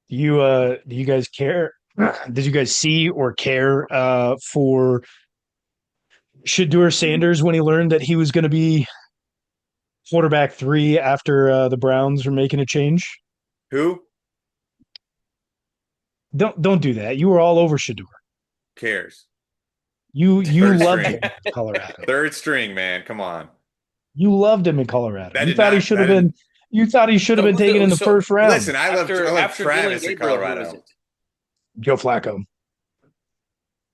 Do you guys care? Did you guys see or care for Shadur Sanders when he learned that he was going to be quarterback three after the Browns were making a change? Who Don't do that. You were all over Shadur. cares? You Third loved him string. in Colorado. Third string, man. Come on. You loved him in Colorado. That You did thought he not should that have been. didn't You thought he should have So been who taken in the the so first round. listen, I love after Dillon Travis in Gabriel, who is Colorado. it? Joe Flacco.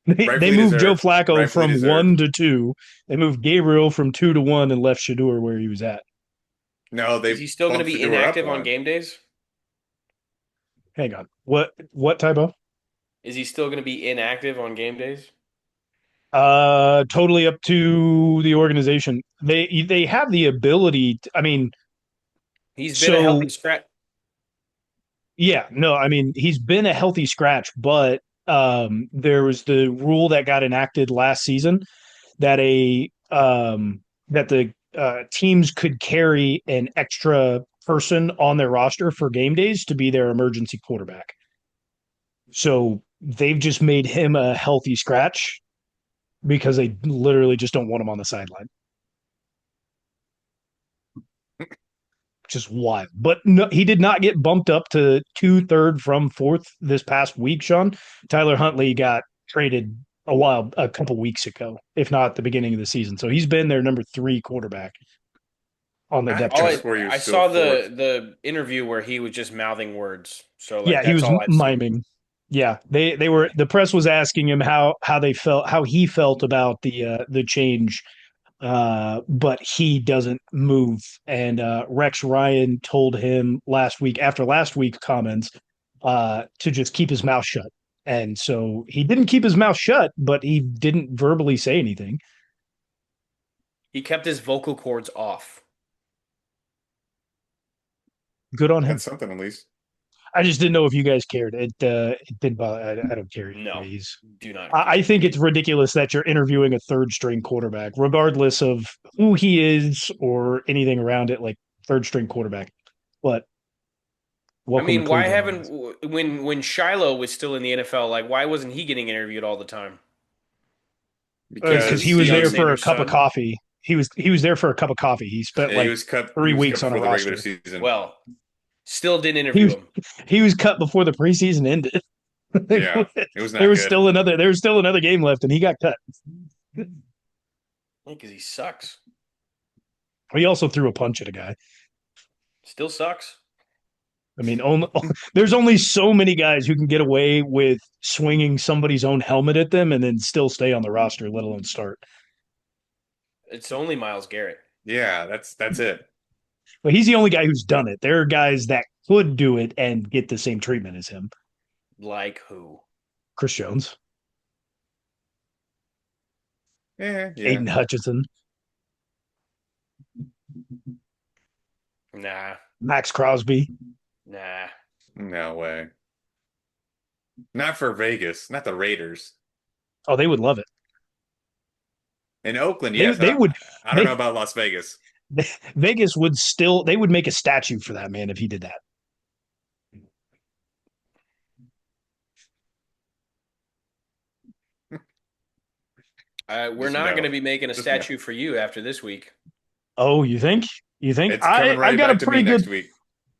They Rightfully moved Joe deserved. Flacco Rightfully from deserved. one to two. They moved Gabriel from two to one and left Shadur where he was at. No, Is they he still going to bumped be Shador up inactive on one. game days? Hang on. What typo? Is he still going to be inactive on game days? Totally up to the organization. They have the ability I mean, He's been a healthy so scratch. yeah, no, I mean he's been a healthy scratch, but there was the rule that got enacted last season that that the teams could carry an extra person on their roster for game days to be their emergency quarterback. So they've just made him a healthy scratch because they literally just don't want him on the sideline. Just wild. But no, he did not get bumped up to two third from fourth this past week, Sean. Tyler Huntley got traded a couple weeks ago, if not at the beginning of the season. So he's been their number three quarterback on the I depth All could have chart. swore he was I still saw fourth. the interview where he was just mouthing words. So like Yeah, he that's was all I've seen. miming. Yeah, they were the press was asking him how he felt about the change, but he doesn't move. And Rex Ryan told him last week after last week's comments to just keep his mouth shut. And so he didn't keep his mouth shut, but he didn't verbally say anything. He kept his vocal cords off. Good on him. That's something at least. I just didn't know if you guys cared. It did bother. I don't care either No, way. He's do not I care. think it's ridiculous that you're interviewing a third string quarterback, regardless of who he is or anything around it, like third string quarterback. But I welcome to mean, why Cleveland, I haven't guess. when Shiloh was still in the NFL, like why wasn't he getting interviewed all the time? Because Because he he's was Deion there for a Sanders' cup of son. coffee. He was there for a cup of coffee. He spent Yeah, like he three was cut weeks on a before the regular roster. season. Well, still didn't He interview was him. he was cut before the preseason ended. Yeah, it was there not was good. still another game left, and he got cut. Because he sucks. He also threw a punch at a guy. Still sucks. I mean, there's only so many guys who can get away with swinging somebody's own helmet at them and then still stay on the roster, let alone start. It's only Miles Garrett. Yeah, that's it. But he's the only guy who's done it. There are guys that could do it and get the same treatment as him. Like who? Chris Jones, Yeah. Aiden Hutchinson, Nah, Max Crosby. nah. No way. Not for Vegas, not the Raiders. Oh, they would love it. In Oakland, They yes. they would I don't know they, about Las Vegas. Vegas would still they would make a statue for that man if he did that. We're Just not going no. to be making a Just no. statue for you after this week. Oh, you think? You think? It's coming I've right got a back to me pretty good next week.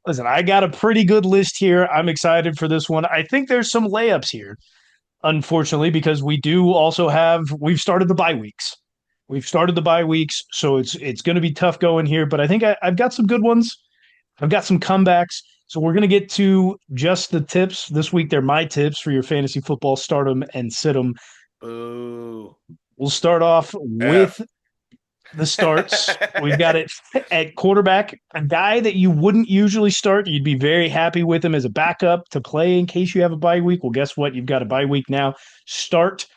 listen, I got a pretty good list here. I'm excited for this one. I think there's some layups here, unfortunately, because we've started the bye weeks. We've started the bye weeks, so it's going to be tough going here. But I think I've got some good ones. I've got some comebacks. So we're going to get to just the tips this week. They're my tips for your fantasy football stardom and sit 'em. Boo. We'll start off with F. the starts. We've got it at quarterback, a guy that you wouldn't usually start. You'd be very happy with him as a backup to play in case you have a bye week. Well, guess what? You've got a bye week now. Start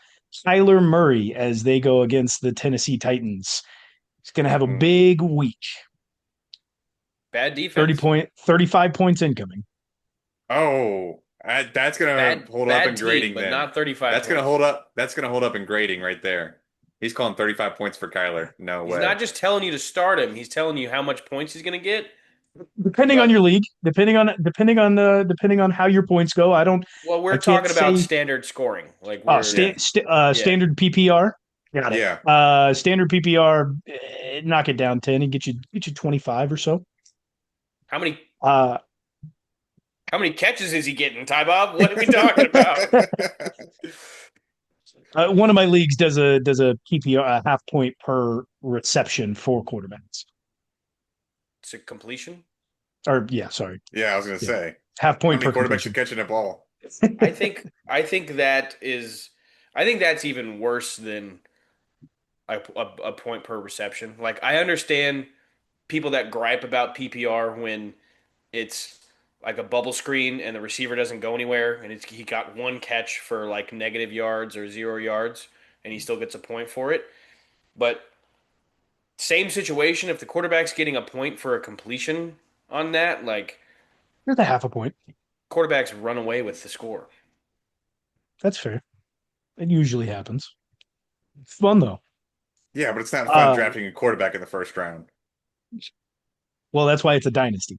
Kyler Murray as they go against the Tennessee Titans. He's going to have a Mm. big week. Bad defense. 35 points incoming. Oh, that's gonna hold up in Bad team, grading but then. not 35 That's gonna points. hold up. That's gonna hold up in grading right there. He's calling 35 points for Kyler. No He's way. not just telling you to start him. He's telling you how much points he's going to get Depending on But your league, depending on how your points go, well, I we're can't talking about say. standard scoring. Like Oh, we're Yeah. yeah. standard PPR. Got it. Yeah. Standard PPR. Knock it down 10 and get you 25 or so. How many Uh, how many catches is he getting, Ty Bob? What are we talking about? one of my leagues does a PPR a half point per reception for quarterbacks. It's a completion. Or yeah, sorry, Yeah, I was gonna yeah, say. half How point many per quarterbacks are completion. catching a ball? I think that is I think that's even worse than a point per reception. Like I understand people that gripe about PPR when it's like a bubble screen and the receiver doesn't go anywhere and he got one catch for like negative yards or 0 yards and he still gets a point for it. But same situation if the quarterback's getting a point for a completion on that, like Here's a half a point. quarterbacks run away with the score. That's fair. It usually happens. It's fun though. Yeah, but it's not fun Uh, drafting a quarterback in the first round. well, that's why it's a dynasty.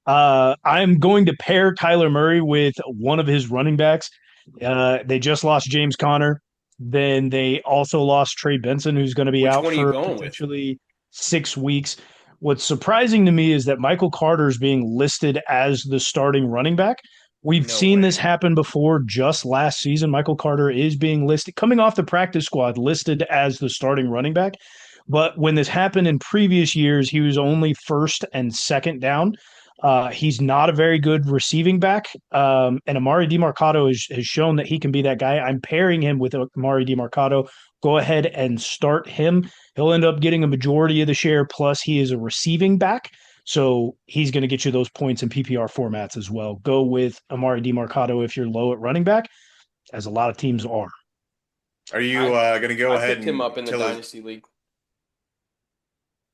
I'm going to pair Kyler Murray with one of his running backs. They just lost James Conner. Then they also lost Trey Benson, who's going to be Which out one are you for going with? potentially 6 weeks. What's surprising to me is that Michael Carter is being listed as the starting running back. We've No seen this way. happen before just last season. Michael Carter is being listed, coming off the practice squad, listed as the starting running back. But when this happened in previous years, he was only first and second down. He's not a very good receiving back. And Amari DeMarcado has shown that he can be that guy. I'm pairing him with Amari DeMarcado. Go ahead and start him. He'll end up getting a majority of the share, plus he is a receiving back. So he's going to get you those points in PPR formats as well. Go with Amari DeMarcado if you're low at running back, as a lot of teams are. Are you I gonna go I ahead picked him and up in the tell us? dynasty league.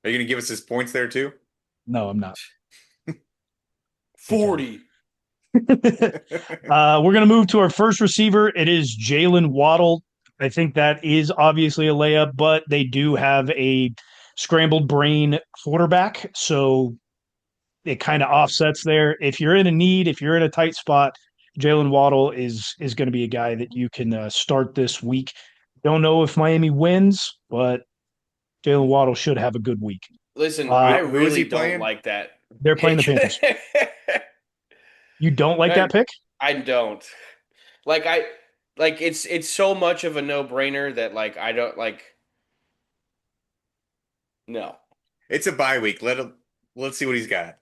Are you gonna give us his points there too? No, I'm not. 40. We're going to move to our first receiver. It is Jalen Waddle. I think that is obviously a layup, but they do have a scrambled brain quarterback. So it kind of offsets there. If you're in a need, if you're in a tight spot, Jalen Waddle is going to be a guy that you can start this week. Don't know if Miami wins, but Jalen Waddle should have a good week. Listen, I Who is really he don't playing? like that They're playing the pick. Panthers. You don't like that I, pick? I don't. Like I like it's so much of a no-brainer that like I don't like no. It's a bye week. Let's see what he's got.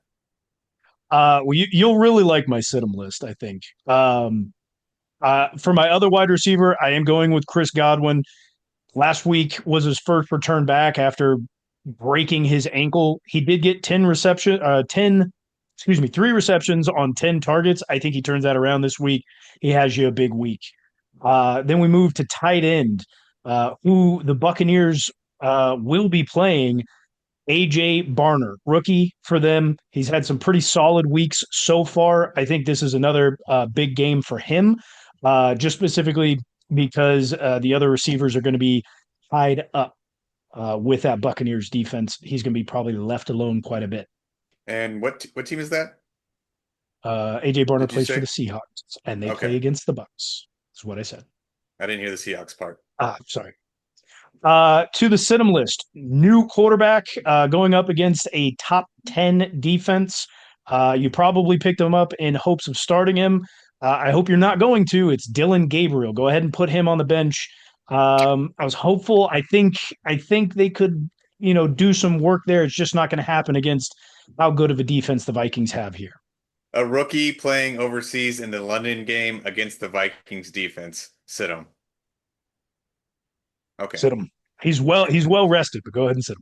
Well, you'll really like my sit-em list, I think. For my other wide receiver, I am going with Chris Godwin. Last week was his first return back after breaking his ankle. He did get 3 receptions on 10 targets. I think he turns that around this week. He has you a big week. Then we move to tight end, who the Buccaneers will be playing. AJ Barner, rookie for them. He's had some pretty solid weeks so far. I think this is another big game for him, just specifically because the other receivers are going to be tied up with that Buccaneers defense. He's going to be probably left alone quite a bit. And what team is that? AJ Barner Did you plays for the say? Seahawks, and they play Okay. against the Bucs. That's what I said. I didn't hear the Seahawks part. Sorry. To the Sidham list, new quarterback going up against a top 10 defense. You probably picked him up in hopes of starting him. I hope you're not going to. It's Dylan Gabriel. Go ahead and put him on the bench. I was hopeful. I think they could, do some work there. It's just not going to happen against how good of a defense the Vikings have here. A rookie playing overseas in the London game against the Vikings defense. Sit him. Okay. Sit him. He's well rested, but go ahead and sit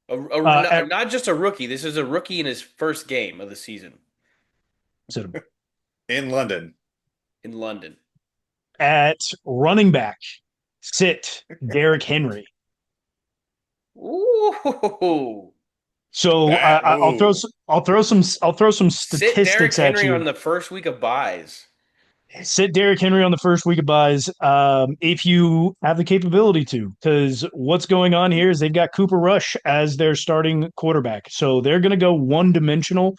him. At Not just a rookie. This is a rookie in his first game of the season sit him. In London. in London. At running back, sit Derrick Henry. Ooh. So Ooh. I'll throw some Sit Derrick statistics at Henry on you. the first week of buys. Sit Derrick Henry on the first week of buys if you have the capability to, because what's going on here is they've got Cooper Rush as their starting quarterback. So they're going to go one dimensional,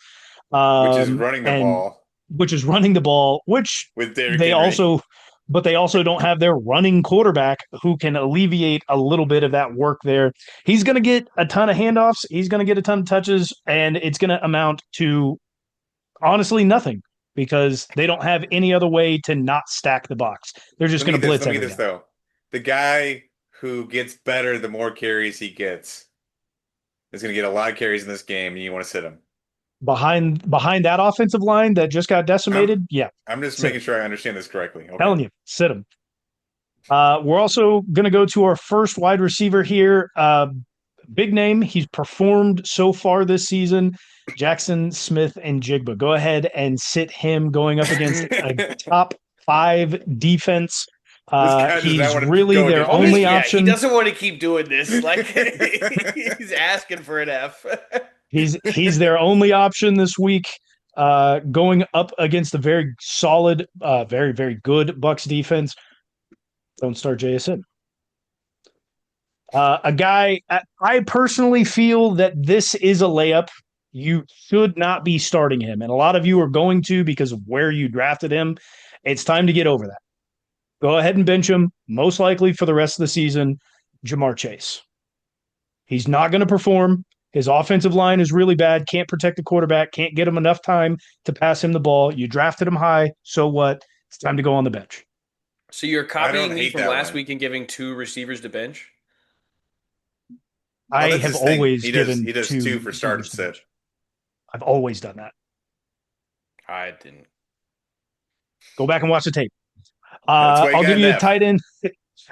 which is running the and ball which is running the ball, which with Derrick they Henry. also, but they also don't have their running quarterback who can alleviate a little bit of that work there. He's going to get a ton of handoffs. He's going to get a ton of touches, and it's going to amount to honestly nothing because they don't have any other way to not stack the box. They're just Let me going get to this. blitz Let me get every this guy. though. The guy who gets better the more carries he gets is going to get a lot of carries in this game, and you want to sit him. Behind that offensive line that just got I'm decimated, yeah, I'm just sit making him. sure I understand this correctly. Okay. Telling you, sit him. We're also going to go to our first wide receiver here. Big name. He's performed so far this season. Jackson Smith and Jigba. Go ahead and sit him going up against a top five defense. This guy does not He's want to really go their against only Yeah, he option. doesn't want to keep doing this. Like he's asking for an F. He's their only option this week. Going up against a very solid, very good Bucs defense. Don't start JSN. A guy, I personally feel that this is a layup. You should not be starting him. And a lot of you are going to because of where you drafted him. It's time to get over that. Go ahead and bench him, most likely for the rest of the season. Jamar Chase. He's not going to perform. His offensive line is really bad. Can't protect the quarterback. Can't get him enough time to pass him the ball. You drafted him high. So what? It's time to go on the bench. So you're I don't copying me hate from that last one. week and giving two receivers to bench? Oh, I that's have his thing. always He given does two two for start and receivers to sit. bench. I've always done that. I didn't. Go back and watch the tape. That's why you I'll got give an you a F. tight end.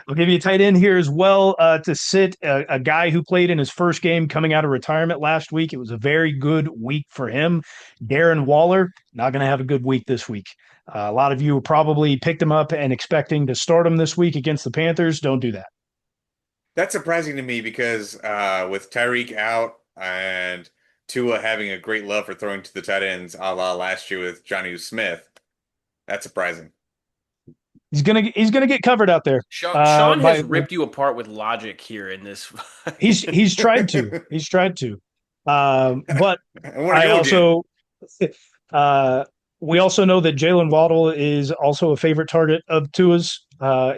I'll give you a tight end here as well to sit a guy who played in his first game coming out of retirement last week. It was a very good week for him. Darren Waller, not going to have a good week this week. A lot of you probably picked him up and expecting to start him this week against the Panthers. Don't do that. That's surprising to me because with Tyreek out and Tua having a great love for throwing to the tight ends, a la last year with Johnny Smith, that's surprising. He's gonna get covered out there. Sean has By ripped you apart with logic here in this. he's tried to. He's tried to. But I want to I go again. also uh, we also know that Jalen Waddle is also a favorite target of Tua's.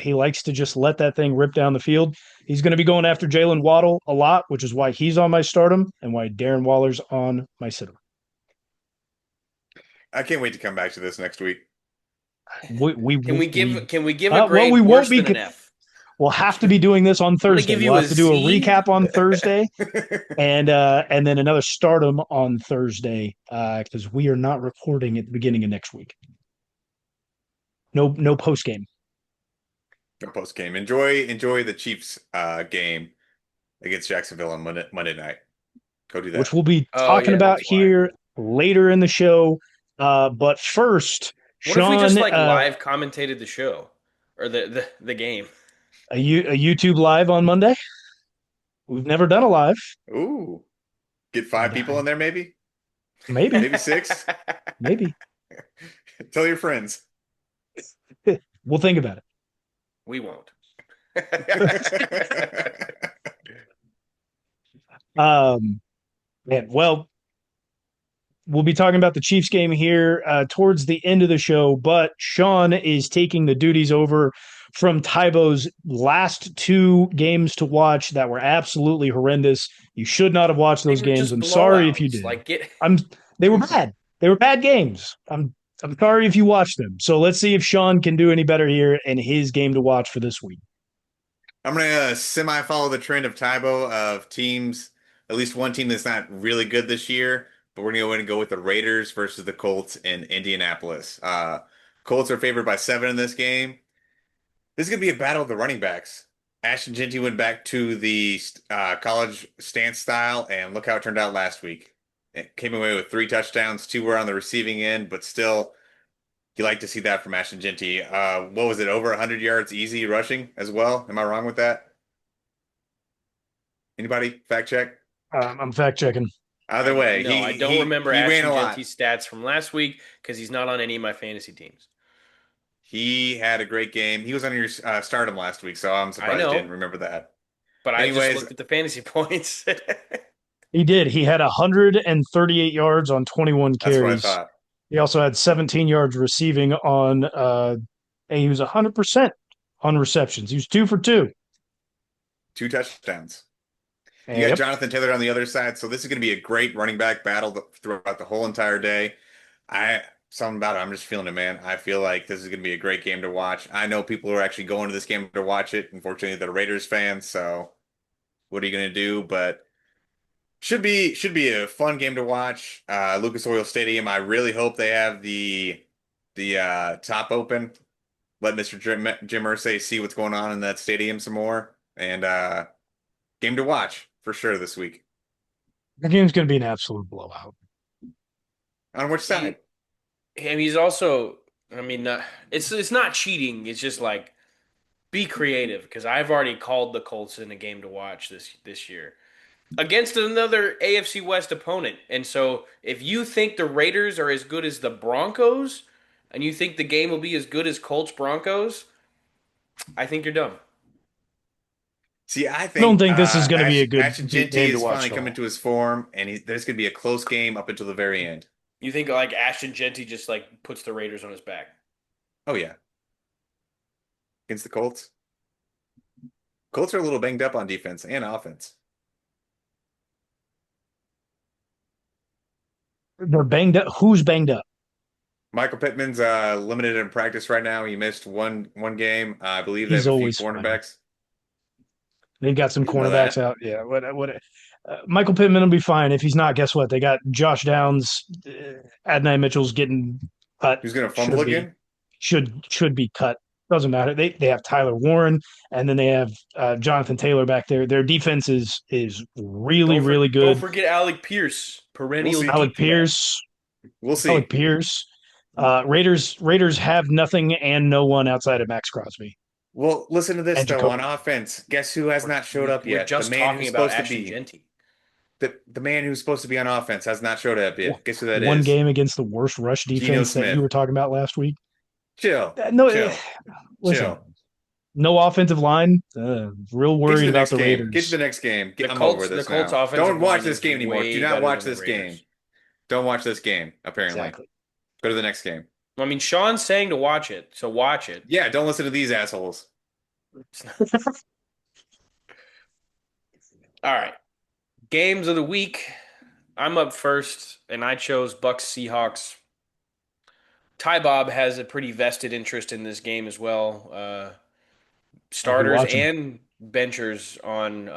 He likes to just let that thing rip down the field. He's going to be going after Jalen Waddle a lot, which is why he's on my stardom and why Darren Waller's on my situm. I can't wait to come back to this next week. Can we give a well, we grade won't worse be. than an F? We'll have to be doing this on I'm gonna Thursday. give We'll you a have to do a Z. recap on Thursday and then another stardom on Thursday because we are not recording at the beginning of next week. No post game. No post game. Enjoy the Chiefs game against Jacksonville on Monday night. Go do Which that. we'll be Oh talking yeah, about that's why. here later in the show. But first, What if we just Sean, like live commentated the show or the game? a YouTube live on Monday. We've never done a live. Ooh, get five people in there, maybe, Maybe, maybe six. maybe. Tell your friends. We'll think about We won't. it. Man, well, we'll be talking about the Chiefs game here towards the end of the show, but Sean is taking the duties over from Tybo's last two games to watch that were absolutely horrendous. You should not have watched They those were games. just I'm sorry if you blowouts. did. Like get I'm they were bad. They were bad games. I'm sorry if you watched them. So let's see if Sean can do any better here in his game to watch for this week. I'm gonna semi follow the trend of Tybo of teams, at least one team that's not really good this year, but we're gonna go ahead and go with the Raiders versus the Colts in Indianapolis. Colts are favored by 7 in this game. This is gonna be a battle of the running backs. Ashton Jeanty went back to the college stance style, and look how it turned out last week. It came away with 3 touchdowns, 2 were on the receiving end, but still, you like to see that from Ashton Jeanty. What was it, over 100 yards easy rushing as well? Am I wrong with that? Anybody? Fact check. I'm fact checking. Either way, no, I don't remember he ran Ashton a lot. Genty's stats from last week because he's not on any of my fantasy teams. He had a great game. He was on your stardom last week, so I'm I surprised you didn't know, remember that. but I just Anyways, looked at the fantasy points. He did. He had 138 yards on 21 that's what I carries. thought. He also had 17 yards receiving on and he was 100% on receptions. He was 2 for 2. 2 touchdowns. You got Yep. Jonathan Taylor on the other side, so this is going to be a great running back battle throughout the whole entire day. I Something about it. I'm just feeling it, man. I feel like this is going to be a great game to watch. I know people are actually going to this game to watch it. Unfortunately, they're Raiders fans, so what are you going to do? But should be a fun game to watch. Lucas Oil Stadium. I really hope they have the top open. Let Mr. Jim Irsay see what's going on in that stadium some more, and game to watch for sure this week. The game's going to be an absolute blowout. On which he, side? and he's also, I mean, it's not cheating. It's just like be creative because I've already called the Colts in a game to watch this year against another AFC West opponent. And so if you think the Raiders are as good as the Broncos and you think the game will be as good as Colts Broncos, I think you're dumb. See, I I don't think think this is going to be a Ashton good Genty game to is watch finally at coming all. to his form, and there's going to be a close game up until the very end. You think like Ashton Genty just like puts the Raiders on his back? Oh yeah, against the Colts. Colts are a little banged up on defense and offense. They're banged up. Who's banged up? Michael Pittman's limited in practice right now. He missed one game. I believe they He's have a few always fine. cornerbacks. They've got some You didn't know cornerbacks that. out. Yeah. Michael Pittman will be fine. If he's not, guess what? They got Josh Downs. Adonai Mitchell's getting cut. Who's going to fumble Should be again? should be cut. Doesn't matter. They have Tyler Warren, and then they have Jonathan Taylor back there. Their defense is really really Don't good. forget Alec Pierce, We'll perennial see. Alec DPI. Pierce. We'll Alec see. Pierce. Raiders have nothing and no one outside of Max Crosby Well, listen to this and though. On Jacoby. offense, guess who has not showed up We're yet? The just man who's talking about supposed to Ashton be Genty. the man who's supposed to be on offense has not showed up yet. Guess who that One is? game against the worst rush Geno defense that you Smith. were talking about last week. Chill, No, chill, listen, chill. no offensive line. Real Get to worried the about next the game. Get to Raiders. the next game. The I'm over The this Colts now. offensive Don't watch line this is game anymore. Do way not better watch than the this game. Raiders. Don't watch this game, apparently. Exactly. Go to the next game. I mean, Sean's saying to watch it, so watch it. Yeah, don't listen to these assholes. All right. Games of the week. I'm up first, and I chose Bucs Seahawks. Ty Bob has a pretty vested interest in this game as well. I'll be Starters watching. and benchers on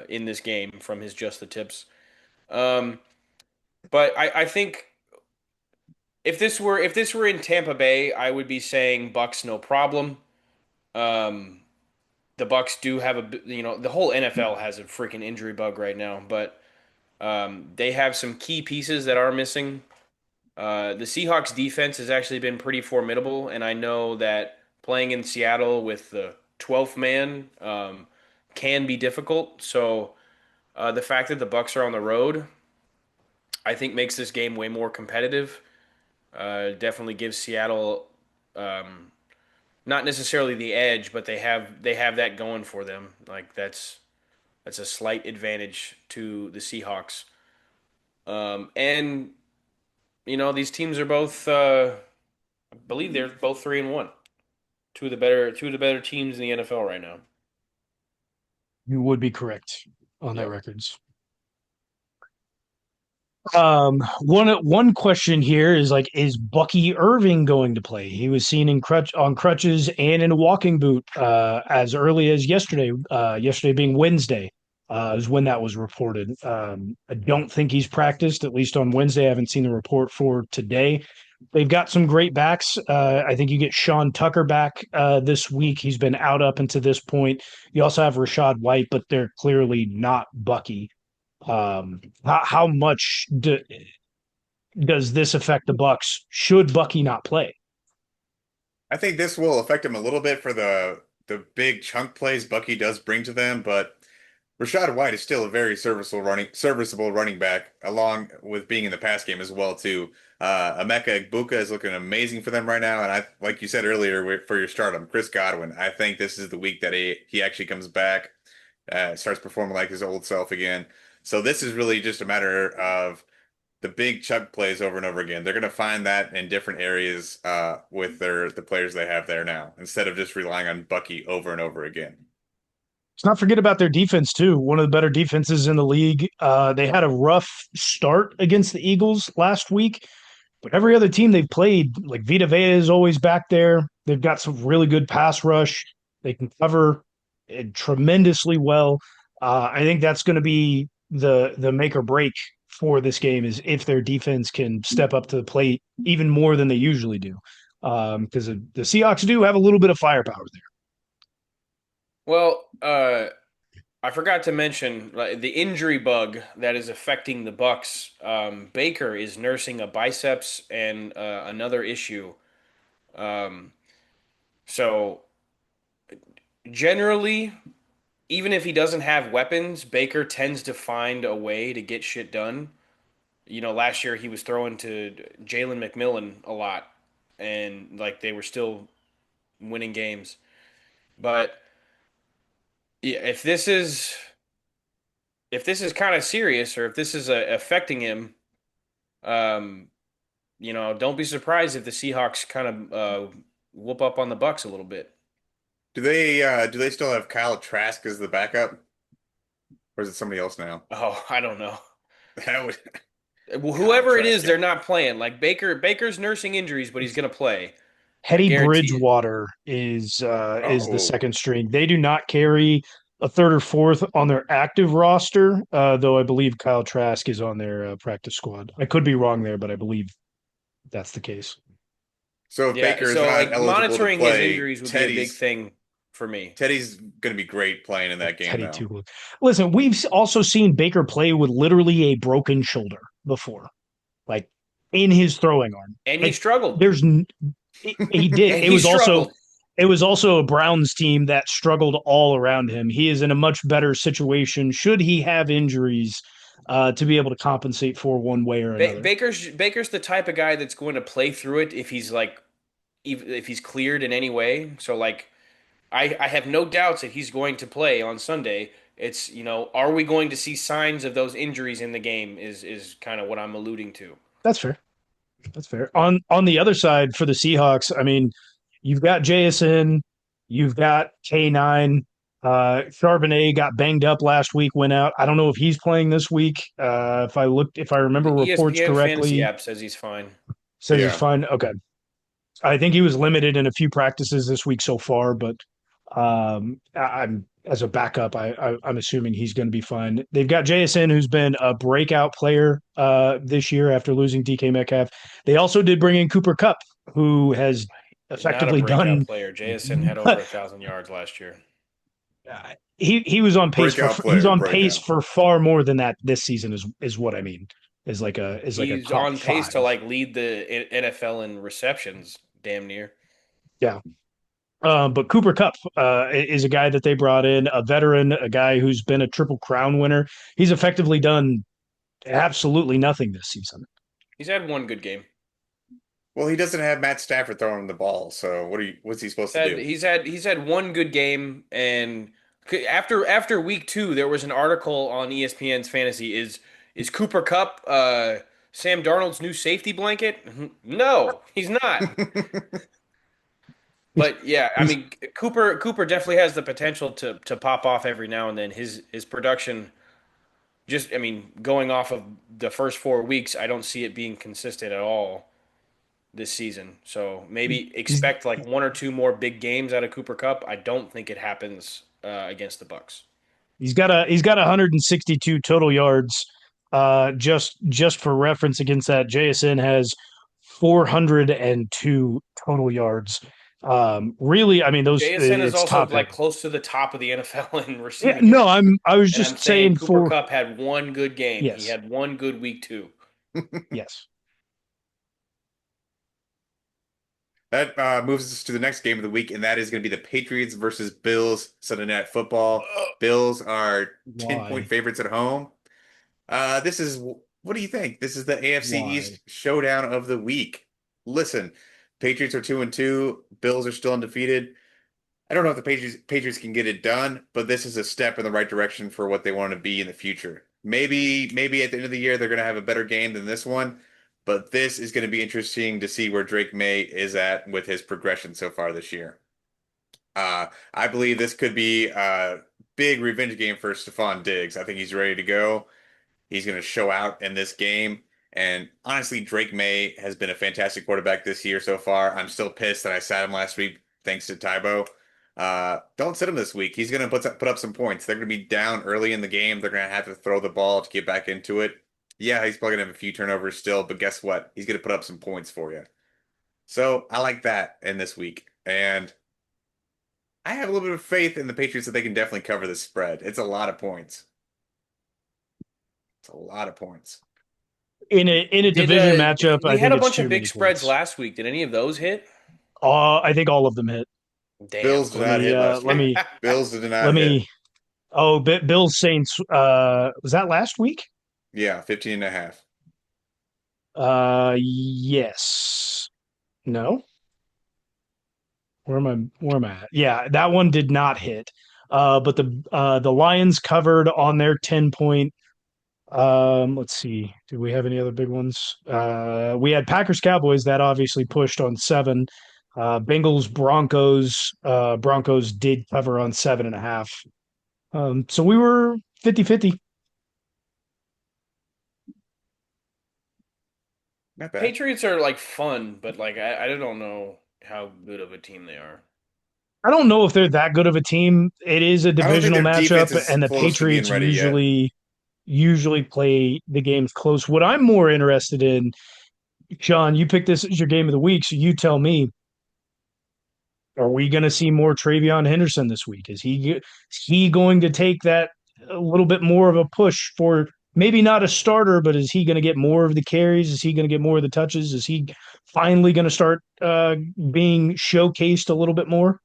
in this game from his Just the Tips. Um, but I think if this were in Tampa Bay, I would be saying Bucks no problem. Um, the Bucks do have the whole NFL has a freaking injury bug right now, but they have some key pieces that are missing. The Seahawks defense has actually been pretty formidable, and I know that playing in Seattle with the 12th man can be difficult. So the fact that the Bucks are on the road, I think makes this game way more competitive. Definitely gives Seattle um, not necessarily the edge, but they have that going for them. Like that's a slight advantage to the Seahawks. And these teams are both. I believe they're both 3-1. Two of the better teams in the NFL right now. You would be correct on their Yep. records. One question here is like, is Bucky Irving going to play? He was seen on crutches and in a walking boot as early as yesterday. Yesterday being Wednesday, is when that was reported. I don't think he's practiced, at least on Wednesday. I haven't seen the report for today. They've got some great backs. I think you get Sean Tucker back this week. He's been out up until this point. You also have Rashad White, but they're clearly not Bucky. How much does this affect the Bucks? Should Bucky not play? I think this will affect him a little bit for the big chunk plays Bucky does bring to them, but Rashad White is still a very serviceable running back, along with being in the pass game as well too. Emeka Egbuka is looking amazing for them right now, and like you said earlier, for your stardom, Chris Godwin. I think this is the week that he actually comes back, starts performing like his old self again. So this is really just a matter of the big chunk plays over and over again. They're going to find that in different areas with the players they have there now, instead of just relying on Bucky over and over again. Let's not forget about their defense too. One of the better defenses in the league. They had a rough start against the Eagles last week, but every other team they've played, like Vita Vea is always back there. They've got some really good pass rush. They can cover it tremendously well. I think that's going to be the make or break for this game is if their defense can step up to the plate even more than they usually do. Because the Seahawks do have a little bit of firepower there. Well, I forgot to mention the injury bug that is affecting the Bucs. Baker is nursing a biceps and another issue. Um, so generally, even if he doesn't have weapons, Baker tends to find a way to get shit done. Last year he was throwing to Jalen McMillan a lot, and like they were still winning games. But yeah, if this is kind of serious, or if this is affecting him, um, don't be surprised if the Seahawks kind of whoop up on the Bucs a little bit. Do they still have Kyle Trask as the backup? Or is it somebody else now? Oh, I don't know. That would Well, Kyle whoever it is, Trask. they're not playing. Like Baker's nursing injuries, but he's gonna play. I Hetty guarantee it. Bridgewater is the Oh. second string. They do not carry a third or fourth on their active roster, though I believe Kyle Trask is on their practice squad. I could be wrong there, but I believe that's the case. So if Yeah, Baker is so not like eligible to monitoring his play, injuries would be a big thing for me. Teddy's going to be great playing in that game Teddy though. too. Listen, we've also seen Baker play with literally a broken shoulder before, like in his throwing arm. And he Like struggled. there's he did. And It he was also struggled. it was also a Browns team that struggled all around him. He is in a much better situation should he have injuries to be able to compensate for one way or another. Baker's the type of guy that's going to play through it if he's like if he's cleared in any way. So like I have no doubts that he's going to play on Sunday. It's, are we going to see signs of those injuries in the game is kind of what I'm alluding to. That's fair. That's fair. On the other side for the Seahawks, I mean, you've got JSN, you've got K9. Charbonnet got banged up last week, went out. I don't know if he's playing this week. If I remember The reports ESPN fantasy correctly, app says he's fine. says he's Yeah. fine. Okay. I think he was limited in a few practices this week so far, but I'm as a backup, I'm assuming he's going to be fine. They've got JSN, who's been a breakout player this year after losing DK Metcalf. They also did bring in Cooper Kupp, who has Not a effectively breakout done. player. JSN had over 1,000 yards last year. He was on pace Breakout he's player, on pace breakout. for far more than that this season is what I mean. Is like a He's top on pace five. to like lead the NFL in receptions, damn near. Yeah. But Cooper Kupp is a guy that they brought in, a veteran, a guy who's been a Triple Crown winner. He's effectively done absolutely nothing this season. He's had one good game. Well, he doesn't have Matt Stafford throwing him the ball, so what's he supposed to do? He's had one good game, and after week two, there was an article on ESPN's fantasy. Is Cooper Kupp Sam Darnold's new safety blanket? No, he's not. But yeah, I He's mean Cooper definitely has the potential to pop off every now and then. His production just, I mean, going off of the first 4 weeks, I don't see it being consistent at all this season. So maybe he's expect like one or two more big games out of Cooper Kupp. I don't think it happens against the Bucs. he's got 162 total yards. Just for reference against that, JSN has 402 total yards. Really, I mean those JSN is it's also top like heavy. close to the top of the NFL in Yeah, receiving no, yards. I was And I'm just saying saying Cooper for Kupp had one good game. He yes, had one good week too. yes. That moves us to the next game of the week, and that is going to be the Patriots versus Bills Sunday Night Football. Bills are 10-point Why? favorites at home. This is what do you think? This is the AFC Why? East showdown of the week. Listen, Patriots are 2-2. Bills are still undefeated. I don't know if the Patriots can get it done, but this is a step in the right direction for what they want to be in the future. Maybe at the end of the year they're going to have a better game than this one, but this is going to be interesting to see where Drake May is at with his progression so far this year. I believe this could be a big revenge game for Stephon Diggs. I think he's ready to go. He's going to show out in this game. And honestly, Drake May has been a fantastic quarterback this year so far. I'm still pissed that I sat him last week thanks to Tybo. Don't sit him this week. He's going to put up some points. They're going to be down early in the game. They're going to have to throw the ball to get back into it. Yeah, he's probably going to have a few turnovers still, but guess what? He's going to put up some points for you. So I like that in this week. And I have a little bit of faith in the Patriots that they can definitely cover the spread. It's a lot of points. It's a lot of points. In a Did division matchup, we I had think a it's bunch of too big many spreads points. last week? Did any of those hit? I think all of them hit. Damn. Bills did not hit last Let week. me Bills did let not hit. me. Oh, Bills Saints. Was that last week? Yeah, 15 and a half. Yes. No. Where am I at? Yeah, that one did not hit. But the Lions covered on their 10 point. Let's see. Do we have any other big ones? We had Packers Cowboys that obviously pushed on 7. Bengals Broncos. Broncos did cover on 7.5. So we were 50-50. Not bad. Patriots are like fun, but like I don't know how good of a team they are. I don't know if they're that good of a team. It is a I don't think divisional their defense matchup, is and the close to being Patriots ready yet. usually play the games close. What I'm more interested in, Sean, you picked this as your game of the week, so you tell me, are we going to see more Travion Henderson this week? Is he going to take that a little bit more of a push for maybe not a starter, but is he going to get more of the carries? Is he going to get more of the touches? Is he finally going to start being showcased a little bit more?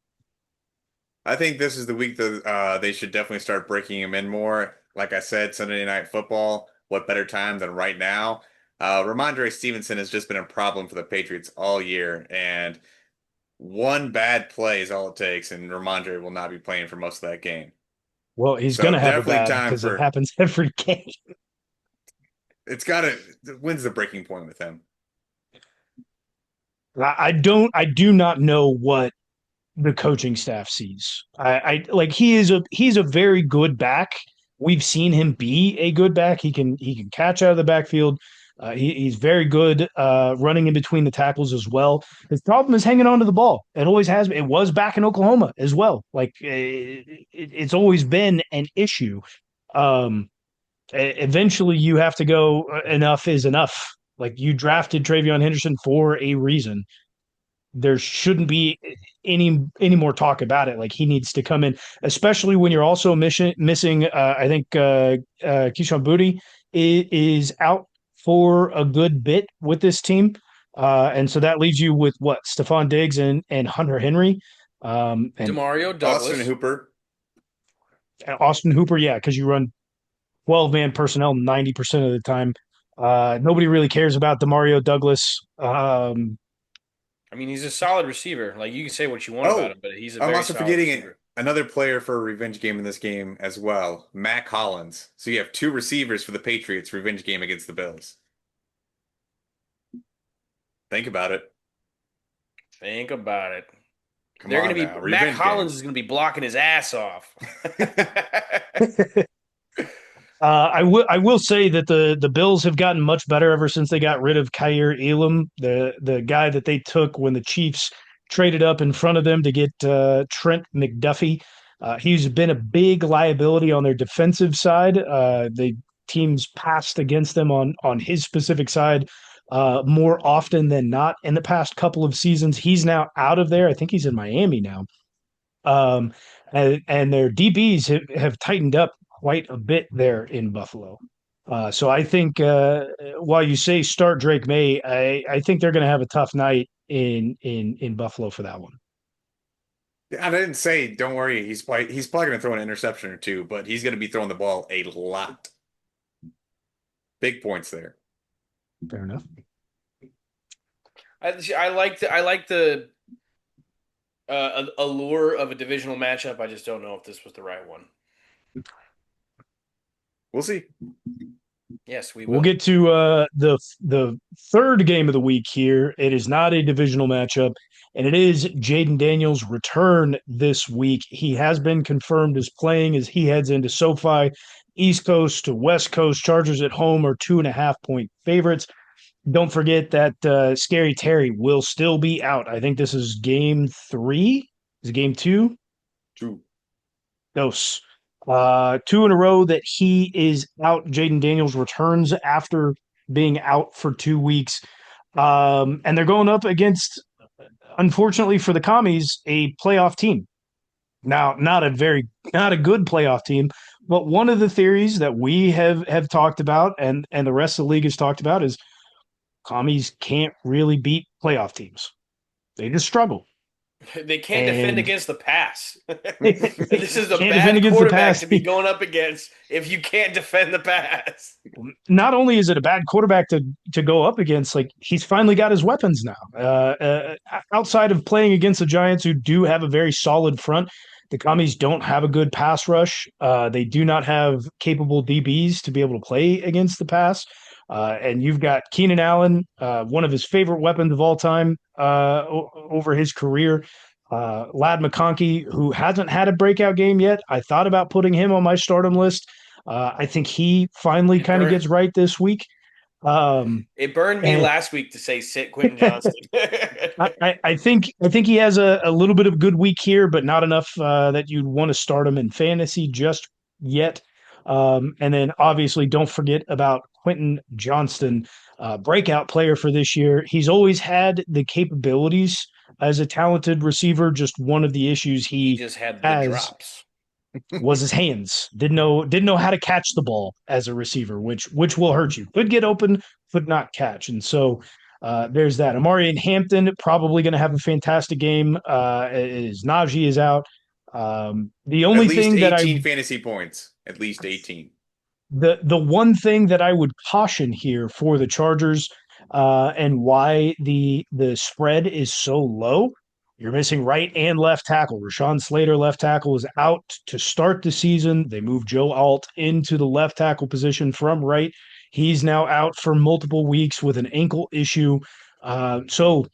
I think this is the week that they should definitely start breaking him in more. Like I said, Sunday Night Football, what better time than right now? Ramondre Stevenson has just been a problem for the Patriots all year, and one bad play is all it takes, and Ramondre will not be playing for most of that game. Well, he's going So to have a definitely bad time because it for happens every game. it's got to when's the breaking point with him? I do not know what the coaching staff sees. I like he's a very good back. We've seen him be a good back. He can catch out of the backfield. He's very good running in between the tackles as well. His problem is hanging on to the ball. It always has been. It was back in Oklahoma as well. Like it's always been an issue. Um, Eventually, you have to go. Enough is enough. Like you drafted Travion Henderson for a reason. There shouldn't be any more talk about it. Like he needs to come in, especially when you're also missing. I think Keyshawn Booty is out for a good bit with this team, and so that leaves you with what Stephon Diggs and Hunter Henry, and Demario Austin Douglas. Hooper. Austin Hooper. Yeah, because you run 12-man personnel 90% of the time. Nobody really cares about Demario Douglas. I mean, he's a solid receiver. Like you can say what you want about Oh, him, but he's a I'm very also solid forgetting receiver. another player for a revenge game in this game as well, Mac Hollins. So you have two receivers for the Patriots revenge game against the Bills. Think about it. Think about it. Come They're on gonna be now, Mac revenge game. Hollins is gonna be blocking his ass off. I will say that the Bills have gotten much better ever since they got rid of Kyer Elam, the guy that they took when the Chiefs traded up in front of them to get Trent McDuffie. He's been a big liability on their defensive side. The teams passed against them on his specific side more often than not in the past couple of seasons. He's now out of there. I think he's in Miami now. Um, and their DBs have tightened up quite a bit there in Buffalo. So I think while you say start Drake May, I think they're going to have a tough night in Buffalo for that one. I didn't say don't worry. He's probably going to throw an interception or two, but he's going to be throwing the ball a lot. Big points there. Fair enough. I like the allure of a divisional matchup. I just don't know if this was the right one. We'll see. Yes, we We'll will. get to the third game of the week here. It is not a divisional matchup, and it is Jaden Daniels' return this week. He has been confirmed as playing as he heads into SoFi. East Coast to West Coast. Chargers at home are 2.5-point favorites. Don't forget that Scary Terry will still be out. I think this is game 3. Is it game 2? True. Dose. 2 in a row that he is out. Jaden Daniels returns after being out for 2 weeks. And they're going up against, unfortunately for the commies, a playoff team. Now, not a good playoff team, but one of the theories that we have talked about and the rest of the league has talked about is commies can't really beat playoff teams. They just struggle. They can't defend And against the pass. they This is a can't defend bad against the quarterback pass. to be going up against if you can't defend the pass. Not only is it a bad quarterback to go up against, like he's finally got his weapons now. Outside of playing against the Giants, who do have a very solid front, the commies don't have a good pass rush. They do not have capable DBs to be able to play against the pass. And you've got Keenan Allen, one of his favorite weapons of all time over his career. Lad McConkey, who hasn't had a breakout game yet. I thought about putting him on my stardom list. I think he finally It kind of burned. gets right this week. It burned me And last week to say sit Quentin Johnston. I think he has a little bit of a good week here, but not enough that you'd want to start him in fantasy just yet. And then obviously don't forget about Quentin Johnston, breakout player for this year. He's always had the capabilities as a talented receiver. Just one of the issues He he just had the has drops. was his hands. Didn't know how to catch the ball as a receiver, which will hurt you. Could get open, could not catch. And so there's that. Amari and Hampton probably going to have a fantastic game. As Najee is out. The At only least thing that I 18 fantasy points. At least 18. the one thing that I would caution here for the Chargers and why the spread is so low, you're missing right and left tackle. Rashawn Slater, left tackle, is out to start the season. They moved Joe Alt into the left tackle position from right. He's now out for multiple weeks with an ankle issue. So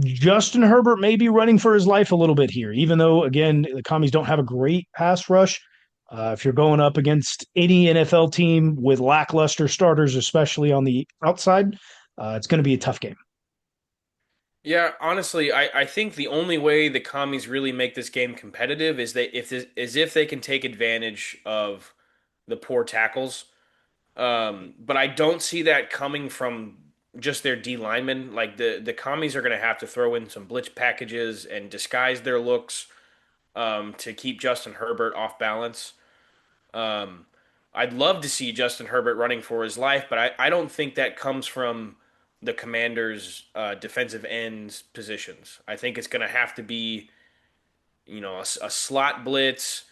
Justin Herbert may be running for his life a little bit here, even though, again, the commies don't have a great pass rush. If you're going up against any NFL team with lackluster starters, especially on the outside, it's going to be a tough game. Yeah, honestly, I think the only way the commies really make this game competitive is if they can take advantage of the poor tackles. But I don't see that coming from just their D linemen. Like the commies are going to have to throw in some blitz packages and disguise their looks to keep Justin Herbert off balance. Um, I'd love to see Justin Herbert running for his life, but I don't think that comes from the Commanders' defensive ends positions. I think it's going to have to be, a slot blitz,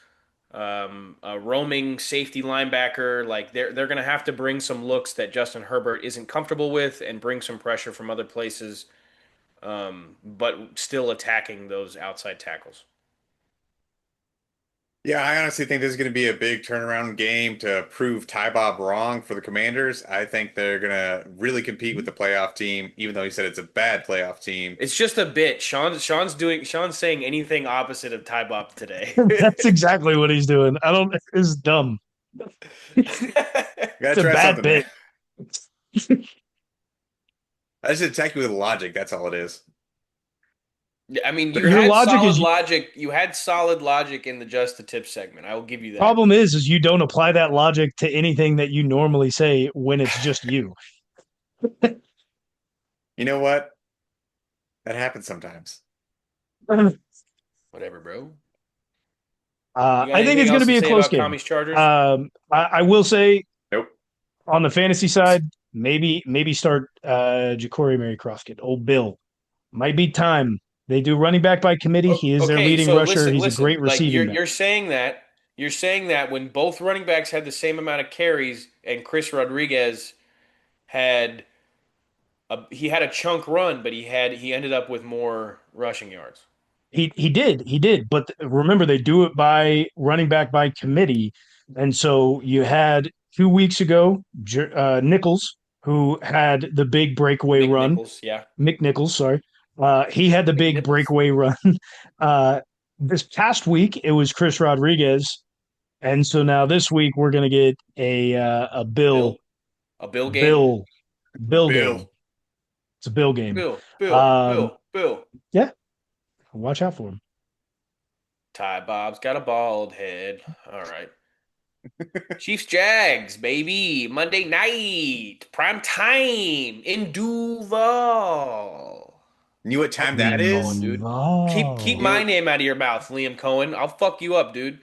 a roaming safety linebacker. Like they're going to have to bring some looks that Justin Herbert isn't comfortable with and bring some pressure from other places, but still attacking those outside tackles. Yeah, I honestly think this is going to be a big turnaround game to prove Ty Bob wrong for the Commanders. I think they're going to really compete with the playoff team, even though he said it's a bad playoff team. It's just a bit. Sean's saying anything opposite of Ty Bob today. That's exactly what he's doing. I don't. It's dumb. Gotta It's a try bad something, man. bit. I just attack you with logic. That's all it is. I mean, you Your had logic solid is logic. You had solid logic in the just the tip segment. I will give you that. problem is you don't apply that logic to anything that you normally say when it's just you. You know what? That happens sometimes. Whatever, bro. You got I think anything it's going to else to be a say close about game. Commies Chargers? I will say Nope. On the fantasy side, maybe start Ja'Cory Mary Crosskit. Old Bill. Might be time. They do running back by committee. He is their Okay, leading so rusher. listen, He's a listen. great Like receiving back. you're saying that when both running backs had the same amount of carries and Chris Rodriguez had he had a chunk run, but he ended up with more rushing yards. He did. But remember, they do it by running back by committee, and so you had 2 weeks ago Nichols, who had the big breakaway run. McNichols, yeah. McNichols, sorry, he had the big McNichols. breakaway run. uh, this past week, it was Chris Rodriguez, and so now this week we're going to get a Bill. A Bill game. Bill Bill game. Bill. It's a Bill game. Bill, Bill, Um, Bill, Bill. yeah, watch out for him. Ty Bob's got a bald head. All right. Chiefs Jags, baby. Monday night. Prime time in Duval. You know what time that Liam Cohen, is? dude. Keep You my know, name out of your mouth, Liam Cohen. I'll fuck you up, dude.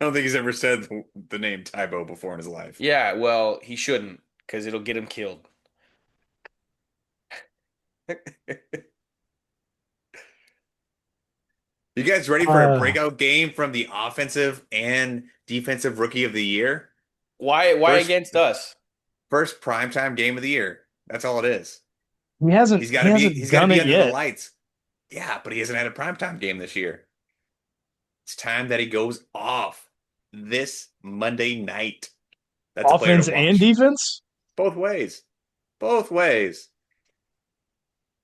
I don't think he's ever said the name Tybo before in his life. Yeah, well, he shouldn't, because it'll get him killed. You guys ready for a Uh, breakout game from the offensive and defensive rookie of the year? Why First, against us? first primetime game of the year. That's all it is. he hasn't He's got he to be hasn't he's got to done be it under the yet. lights. Yeah, but he hasn't had a primetime game this year. It's time that he goes off this Monday night. That's a player to Offense and watch. defense. Both ways. Both ways.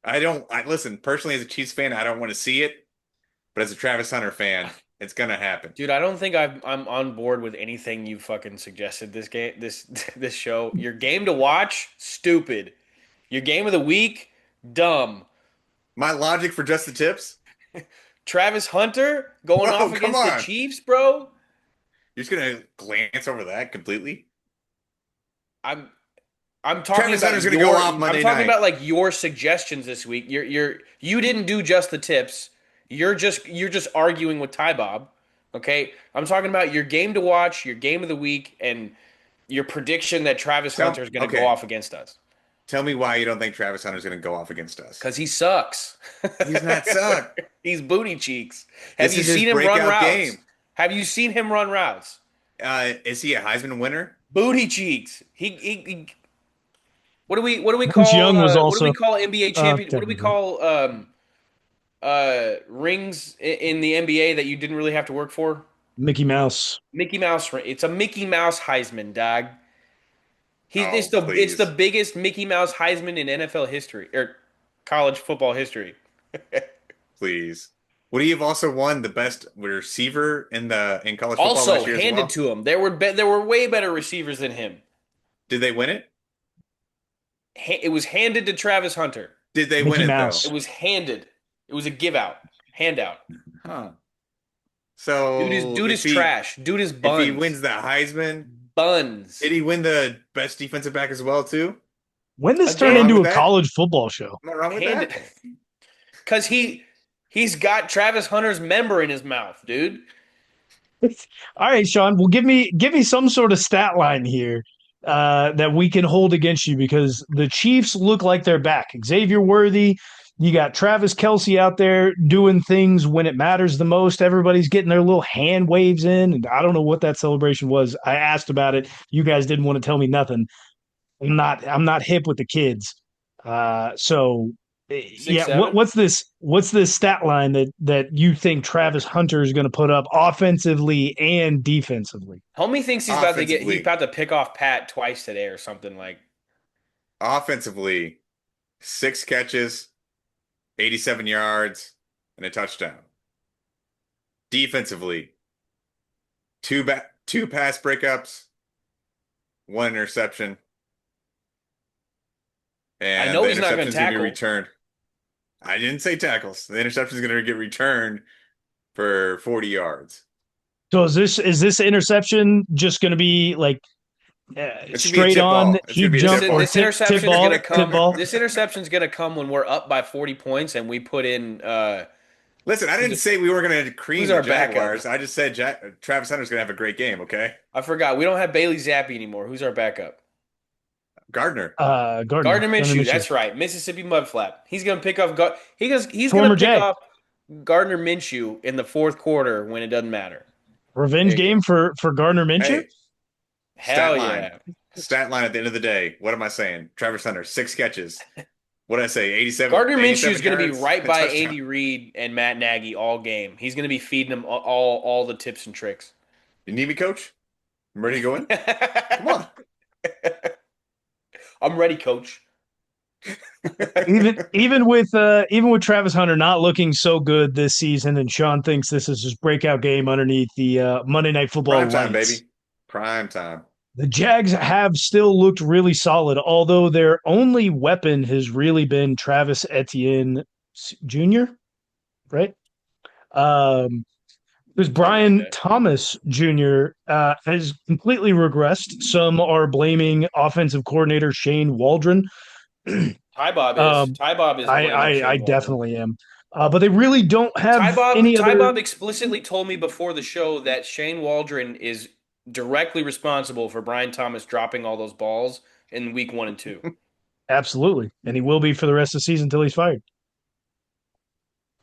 I listen, personally as a Chiefs fan, I don't want to see it, but as a Travis Hunter fan, it's gonna happen. Dude, I don't think I'm on board with anything you fucking suggested this game, this this show. Your game to watch, stupid. Your game of the week, dumb. My logic for just the tips? Travis Hunter going off Whoa, come against the on. Chiefs, bro. You're just gonna glance over that completely? I'm I'm talking Travis about Hunter's gonna go off I'm Monday talking night. about like your suggestions this week. You didn't do just the tips. You're just arguing with Ty Bob. Okay? I'm talking about your game to watch, your game of the week, and your prediction that Travis Hunter is going to go Okay. off against us. Tell me why you don't think Travis Hunter's gonna go off against us. Because he sucks. He's not suck. He's booty cheeks. Have This you is his seen him run breakout routes? game. Have you seen him run routes? Is he a Heisman winner? Booty cheeks. What do we Vince call Young was what do we also call NBA champion? What do we technically. call rings in the NBA that you didn't really have to work for? Mickey Mouse. Mickey Mouse ring. It's a Mickey Mouse Heisman, dog. Oh, It's the please. biggest Mickey Mouse Heisman in NFL history or college football history. Please. Would he have also won the best receiver in college football Also last year as handed well? to him. There were way better receivers than him. Did they win it? It was handed to Travis Hunter. Did they win Mickey it though? It Mouse. was handed. It was a give out, handout. Huh. Dude So is trash. Dude is if he buns. wins the Heisman, Buns. did he win the best defensive back as well too? When this Am I turned wrong Again, into with a that? college football show? Am I wrong with handed. that? Because he's got Travis Hunter's member in his mouth, dude. All right, Sean. Well, give me some sort of stat line here that we can hold against you because the Chiefs look like they're back. Xavier Worthy, you got Travis Kelsey out there doing things when it matters the most. Everybody's getting their little hand waves in, and I don't know what that celebration was. I asked about it. You guys didn't want to tell me nothing. I'm not hip with the kids. So Six yeah, seven. what's this stat line that you think Travis Hunter is going to put up offensively and defensively? Homie thinks he's Offensively, about to pick off Pat twice today or something like. offensively, 6 catches, 87 yards, and a touchdown. Defensively, two pass breakups, one interception, I and know the he's not going interception to is going to be tackle. returned. I didn't say tackles. The interception is going to get returned for 40 yards. So is this interception just going to be like It's going to be a straight tip on ball. It's going he to be a This jump tip or ball. this tip interception's gonna ball tip come. ball? This interception's gonna come when we're up by 40 points and we put in Listen, I didn't Who's, say we were going to who's cream the our backup? Jaguars. I just said Travis Hunter's going to have a great game. Okay, I forgot. We don't have Bailey Zappi anymore. Who's our backup? Gardner, Gardner Gardner Gardner Minshew. Minshew, That's right. Mississippi Mudflap. He's gonna pick off. He's gonna former pick Jag. off Gardner Minshew in the fourth quarter when it doesn't matter. There Revenge you go. game for Gardner Minshew. hey, stat Hell line, yeah. stat line at the end of the day. What am I saying? Travis Hunter, 6 catches. What did I say? 87, Gardner Minshew is 87 going to be yards, right a by touchdown. Andy Reid and Matt Nagy all game. He's going to be feeding them all the tips and tricks. You need me, coach? I'm ready to go in. Come on. I'm ready, coach. Even with Travis Hunter not looking so good this season, and Sean thinks this is his breakout game underneath the Monday Night Football Prime time, lights. baby. Prime time. The Jags have still looked really solid, although their only weapon has really been Travis Etienne Jr., right? Because Something like Brian Thomas Jr. Has completely regressed. Some are blaming offensive coordinator Shane Waldron. that. Ty Bob is. Um, Ty Bob is I, blaming I I Shane Waldron. definitely am, but they really don't have any Ty other. Bob explicitly told me before the show that Shane Waldron is directly responsible for Brian Thomas dropping all those balls in week 1 and 2. Absolutely, and he will be for the rest of the season until he's fired.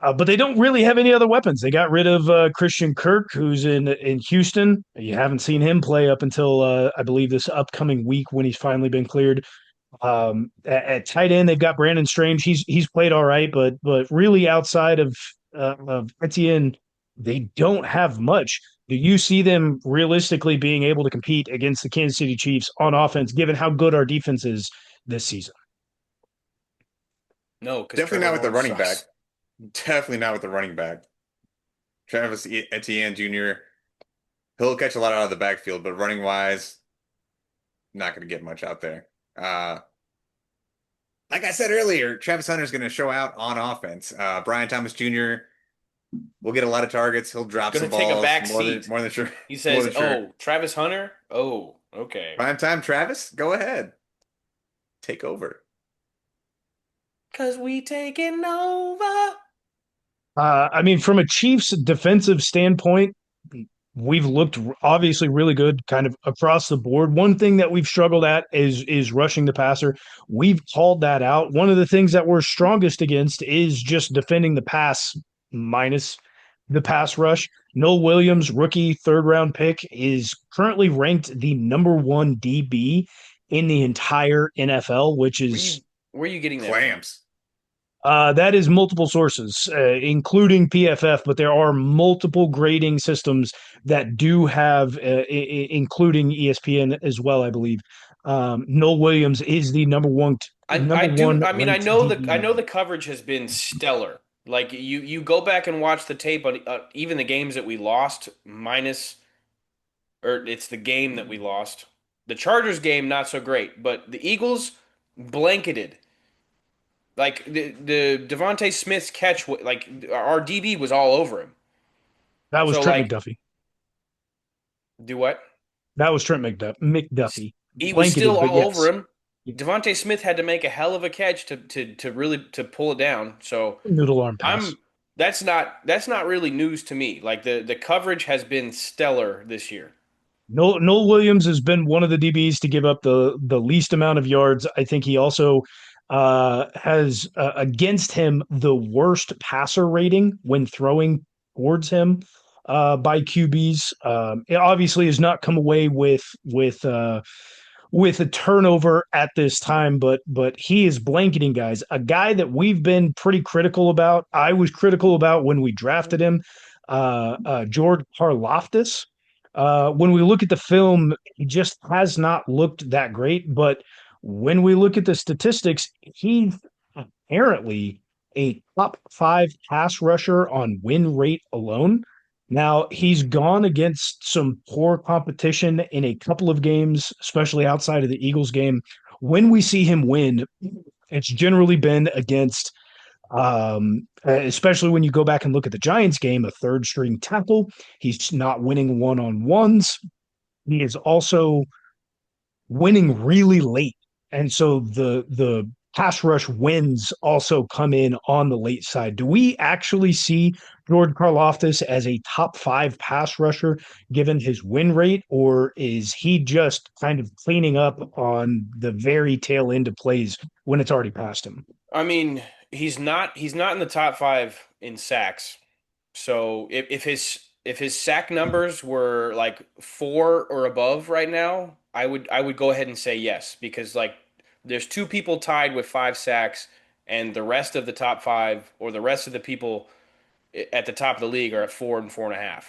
But they don't really have any other weapons. They got rid of Christian Kirk, who's in Houston. You haven't seen him play up until I believe this upcoming week when he's finally been cleared. At tight end, they've got Brandon Strange. He's played all right, but really outside of Etienne, they don't have much. Do you see them realistically being able to compete against the Kansas City Chiefs on offense, given how good our defense is this season? No, because Definitely Trevor not with the Lawrence running back. sucks. Definitely not with the running back. Travis Etienne Jr. He'll catch a lot out of the backfield, but running wise, not going to get much out there. Like I said earlier, Travis Hunter's going to show out on offense. Brian Thomas Jr. will get a lot of targets. He'll drop Gonna some take a balls back seat. more than sure. He More says, than sure. "Oh, Travis Hunter. Oh, okay." Prime time, Travis, go ahead. Take over. Cause we taking over. I mean, from a Chiefs defensive standpoint, we've looked obviously really good kind of across the board. One thing that we've struggled at is rushing the passer. We've called that out. One of the things that we're strongest against is just defending the pass minus the pass rush. Nohl Williams, rookie third round pick, is currently ranked the number one DB in the entire NFL, which Where is you where you getting that from? Clams. that is multiple sources, including PFF, but there are multiple grading systems that do have, including ESPN as well, I believe. Nohl Williams is the I number do. one I mean, ranked I DB. know the coverage has been stellar. Like you go back and watch the tape on even the games that we lost minus, or it's the game that we lost. The Chargers game not so great, but the Eagles blanketed. Like the Devontae Smith's catch, like our DB was all over him. That was So Trent like, McDuffie. do what? That was Trent McDuffie. He was Blanketed, still but all over yes, him. Devontae Smith had to make a hell of a catch to really to pull it down. So noodle arm pass. I'm that's not really news to me. Like the coverage has been stellar this year. Noel Williams has been one of the DBs to give up the least amount of yards. I think he also has against him the worst passer rating when throwing towards him by QBs. It obviously has not come away with a turnover at this time, but he is blanketing guys. A guy that we've been pretty critical about. I was critical about when we drafted him, George Karlaftis. When we look at the film, he just has not looked that great. But when we look at the statistics, he's apparently a top five pass rusher on win rate alone. Now, he's gone against some poor competition in a couple of games, especially outside of the Eagles game. When we see him win, it's generally been against, especially when you go back and look at the Giants game, a third string tackle. He's not winning one on ones. He is also winning really late. And so the pass rush wins also come in on the late side. Do we actually see George Karlaftis as a top 5 pass rusher given his win rate, or is he just kind of cleaning up on the very tail end of plays when it's already past him? I mean, he's not in the top 5 in sacks. So if his sack numbers were like 4 or above right now, I would go ahead and say yes, because like there's two people tied with 5 sacks, and the rest of the top 5 or the rest of the people at the top of the league are at 4 and 4.5.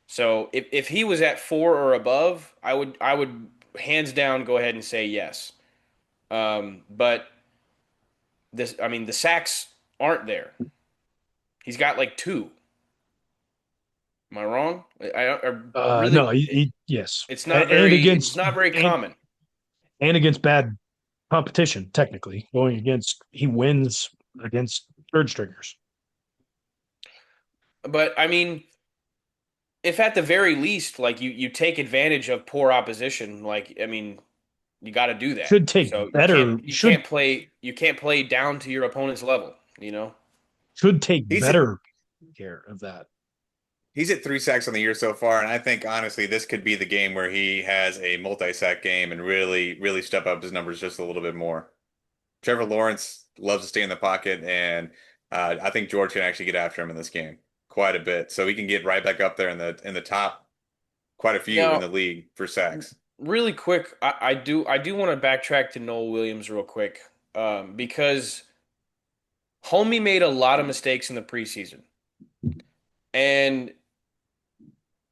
So if he was at 4 or above, I would hands down go ahead and say yes. But this I mean the sacks aren't there. He's got like 2. Am I wrong? I really No, yes, it's not and very it's against not very common. and against bad competition. Technically, going against he wins against third stringers. But I mean, if at the very least, like you take advantage of poor opposition, like I mean, you got to do that. Should take So you can't better you should can't play you can't play down to your opponent's level. You know. should take He's at better care of that. he's at 3 sacks on the year so far, and I think honestly this could be the game where he has a multi-sack game and really step up his numbers just a little bit more. Trevor Lawrence loves to stay in the pocket, and I think George can actually get after him in this game quite a bit, so he can get right back up there in the top, quite a few in Now, the league for sacks. really quick, I do want to backtrack to Nohl Williams real quick, because Homie made a lot of mistakes in the preseason, and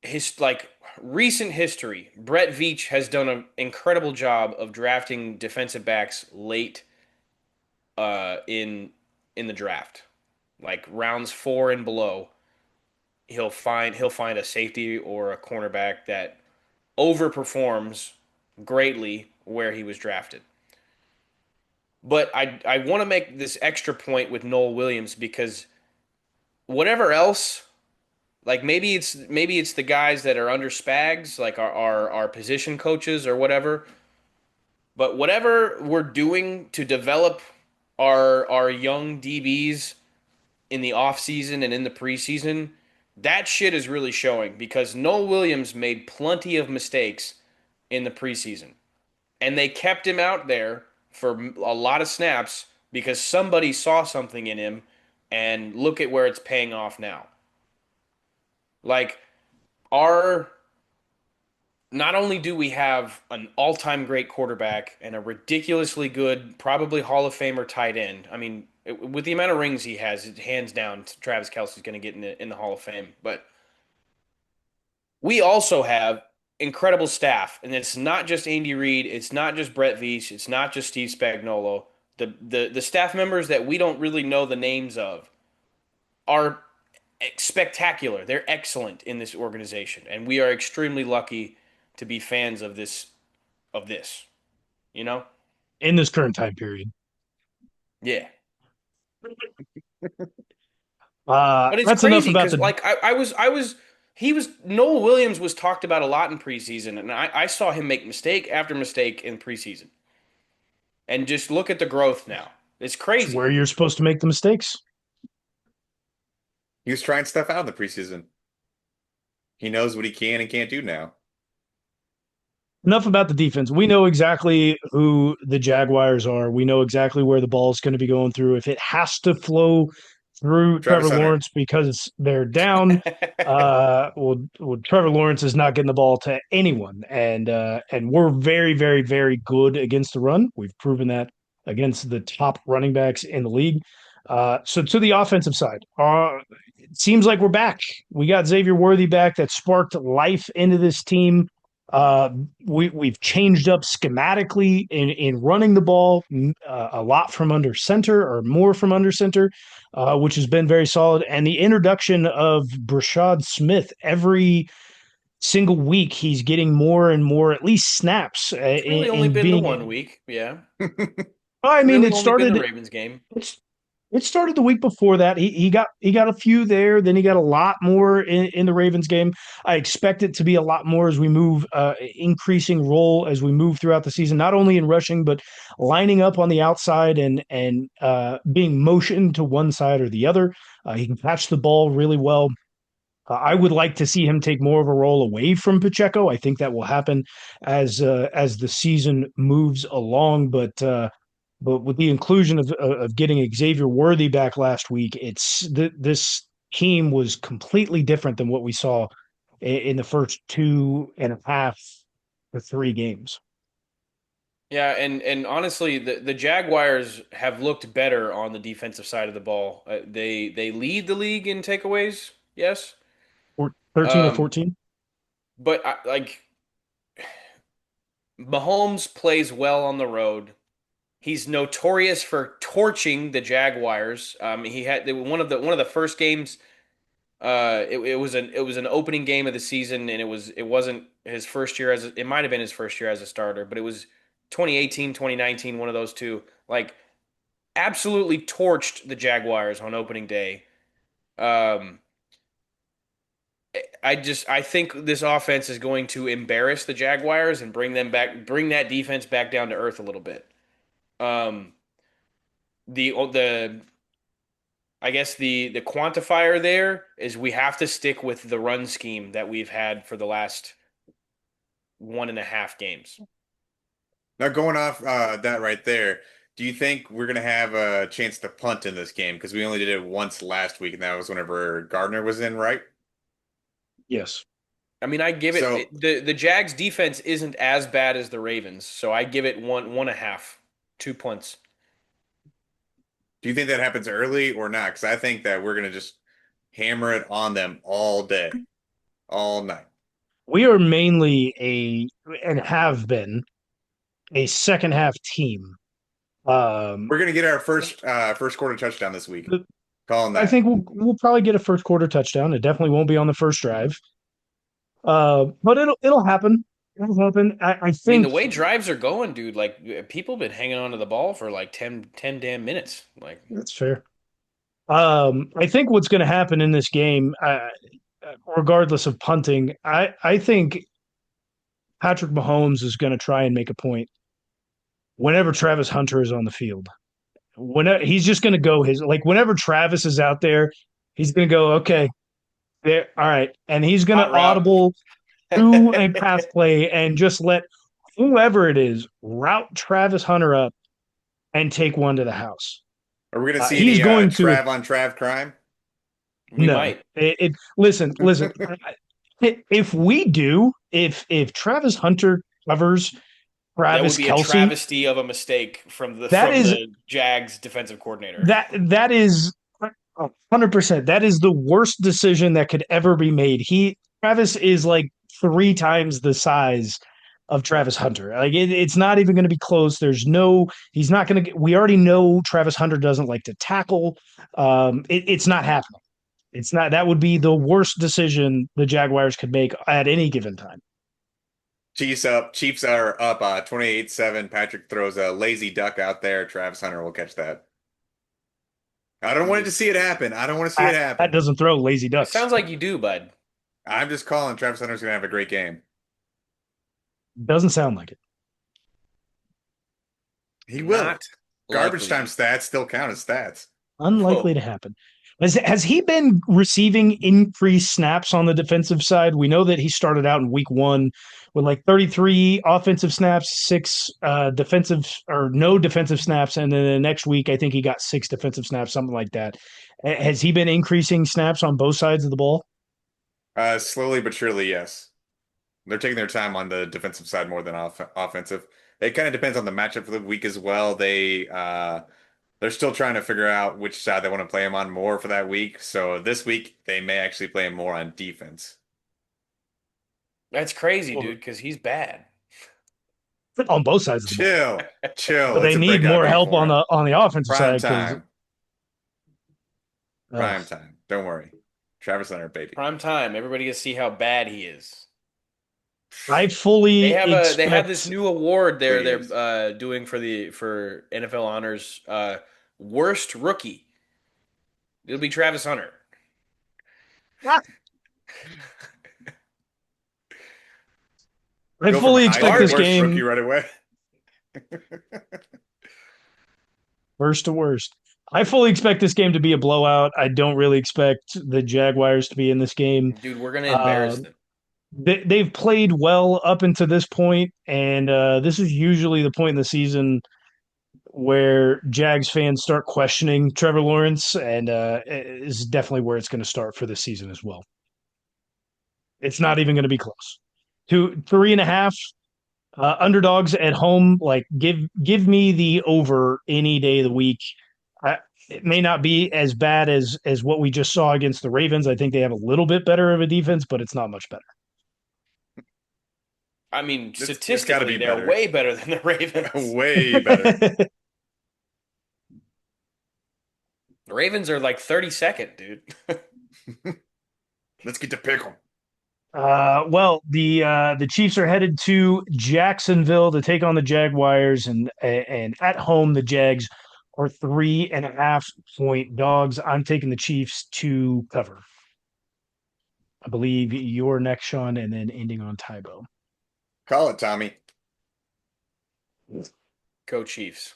his like recent history, Brett Veach has done an incredible job of drafting defensive backs late in the draft, like rounds 4 and below. He'll find a safety or a cornerback that overperforms greatly where he was drafted. But I want to make this extra point with Nohl Williams, because whatever else, like maybe it's the guys that are under Spags, like our position coaches or whatever. But whatever we're doing to develop our young DBs in the offseason and in the preseason, that shit is really showing, because Nohl Williams made plenty of mistakes in the preseason. And they kept him out there for a lot of snaps because somebody saw something in him, and look at where it's paying off now. Like our not only do we have an all-time great quarterback and a ridiculously good, probably Hall of Famer tight end. I mean, with the amount of rings he has, hands down, Travis Kelce's going to get in the Hall of Fame. But we also have incredible staff, and it's not just Andy Reid, it's not just Brett Veach, it's not just Steve Spagnuolo. The staff members that we don't really know the names of are spectacular. They're excellent in this organization, and we are extremely lucky to be fans of this. You know? In this current time period. Yeah. But it's That's enough crazy about because the like Nohl Williams was talked about a lot in preseason, and I saw him make mistake after mistake in preseason. And just look at the growth now. It's crazy. where you're supposed to make the mistakes. He was trying stuff out in the preseason. He knows what he can and can't do now. Enough about the defense. We know exactly who the Jaguars are. We know exactly where the ball is going to be going through. If it has to flow through Travis Trevor Hunter. Lawrence because they're down, well, Trevor Lawrence is not getting the ball to anyone, and we're very, very, very good against the run. We've proven that against the top running backs in the league. So to the offensive side, it seems like we're back. We got Xavier Worthy back. That sparked life into this team. Uh, we've changed up schematically in running the ball a lot from under center or more from under center, which has been very solid. And the introduction of Brashad Smith every single week, he's getting more and more, at least snaps It's really only in been the being. 1 week. Yeah. I It's mean, really it only been the started. Ravens game. It started the week before that. He got a few there, then he got a lot more in the Ravens game. I expect it to be a lot more as we move, increasing role as we move throughout the season, not only in rushing but lining up on the outside and being motioned to one side or the other. He can catch the ball really well. I would like to see him take more of a role away from Pacheco. I think that will happen as the season moves along. But with the inclusion of getting Xavier Worthy back last week, this team was completely different than what we saw in the first 2.5 to 3 games. Yeah, and honestly, the Jaguars have looked better on the defensive side of the ball. They lead the league in takeaways, yes. 13 or Um, 14. but like Mahomes plays well on the road. He's notorious for torching the Jaguars. He had one of the first games. It was an opening game of the season, and it wasn't his first year it might have been his first year as a starter, but it was 2018, 2019, one of those two. Like absolutely torched the Jaguars on opening day. Um, I think this offense is going to embarrass the Jaguars and bring that defense back down to earth a little bit. Um, the I guess the quantifier there is we have to stick with the run scheme that we've had for the last 1.5 games. Now, going off that right there, do you think we're going to have a chance to punt in this game? Because we only did it once last week, and that was whenever Gardner was in, right? Yes. I mean, I give So, the Jags defense isn't as bad as the Ravens, so I give it one and a half, 2 punts. do you think that happens early or not? Because I think that we're going to just hammer it on them all day, all night. We are mainly and have been a second half team. Um, We're going to get our first quarter touchdown this week. Calling I that. think we'll probably get a first quarter touchdown. It definitely won't be on the first drive. But it'll happen. It'll happen. I I mean, the think way drives are going, dude, like people have been hanging on to the ball for like 10 damn minutes. Like, that's fair. I think what's going to happen in this game, regardless of punting, I think Patrick Mahomes is going to try and make a point whenever Travis Hunter is on the field. Whenever he's just going to go his like whenever Travis is out there, he's going to go okay there. All right, and he's going to hot route. audible through a pass play and just let whoever it is route Travis Hunter up and take one to the house. Are we going to see He's any going to Trav on Trav crime? We no. might. Listen. If we do, if Travis Hunter covers That would Travis be a Kelsey, travesty of a mistake from the that from is the Jags defensive coordinator. that is 100%. That is the worst decision that could ever be made. Travis is like 3 times the size of Travis Hunter. Like it's not even going to be close. He's not going to get, we already know Travis Hunter doesn't like to tackle. It's not happening. It's not, that would be the worst decision the Jaguars could make at any given time. Chiefs up. Chiefs are up 28-7. Patrick throws a lazy duck out there. Travis Hunter will catch that. I don't want to see it happen. I don't want to see it That happen. doesn't throw lazy It ducks. sounds like you do, bud. I'm just calling Travis Hunter's going to have a great game. Doesn't sound like it. He will. Not Garbage time likely. stats still count as stats. Unlikely Whoa. to happen. Has he been receiving increased snaps on the defensive side? We know that he started out in week one with like 33 offensive snaps, six defensive or no defensive snaps. And then the next week, I think he got 6 defensive snaps, something like that. Has he been increasing snaps on both sides of the ball? Slowly but surely, yes. They're taking their time on the defensive side more than offensive. It kind of depends on the matchup for the week as well. They're still trying to figure out which side they want to play him on more for that week. So this week they may actually play him more on defense. That's crazy, Well, dude, because he's bad. on both sides of the ball. Chill, chill. But they It's a need breakout more game help for him. on the offensive Prime side because time. Prime time. Don't worry. Travis Hunter, baby. Prime time. Everybody gets to see how bad he is. I They fully have this expect new award There they're he is. doing for NFL honors, worst rookie. It'll be Travis Hunter. I Go from fully high expect to this worst rookie game right away. worst to worst. I fully expect this game to be a blowout. I don't really expect the Jaguars to be in this game. Dude, we're gonna Uh, embarrass them. they've played well up until this point, and this is usually the point in the season where Jags fans start questioning Trevor Lawrence, and is definitely where it's going to start for this season as well. It's not even going to be close. 3.5 underdogs at home. Like give me the over any day of the week. It may not be as bad as what we just saw against the Ravens. I think they have a little bit better of a defense, but it's not much better. I mean, It's got to statistically, be they're better. way better than the Ravens. Way better. The Ravens are like 32nd, dude. Let's get to pick 'em. Well, the Chiefs are headed to Jacksonville to take on the Jaguars, and at home the Jags are 3.5 point dogs. I'm taking the Chiefs to cover. I believe you're next, Sean, and then ending on Tybo. Call it, Tommy. Go Chiefs.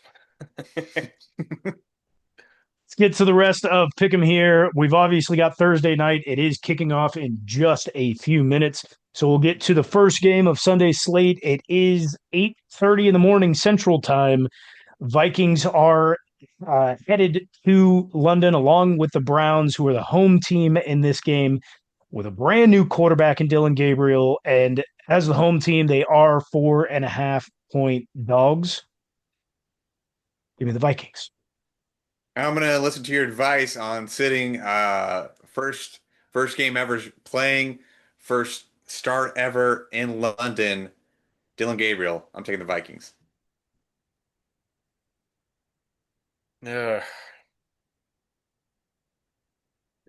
Let's get to the rest of Pick'em here. We've obviously got Thursday night. It is kicking off in just a few minutes. So we'll get to the first game of Sunday's slate. It is 8:30 in the morning Central Time. Vikings are headed to London along with the Browns, who are the home team in this game, with a brand new quarterback in Dylan Gabriel. And as the home team, they are 4.5 point dogs. Give me the Vikings. I'm gonna listen to your advice on sitting first game ever playing, first start ever in London. Dylan Gabriel. I'm taking the Vikings. Ugh.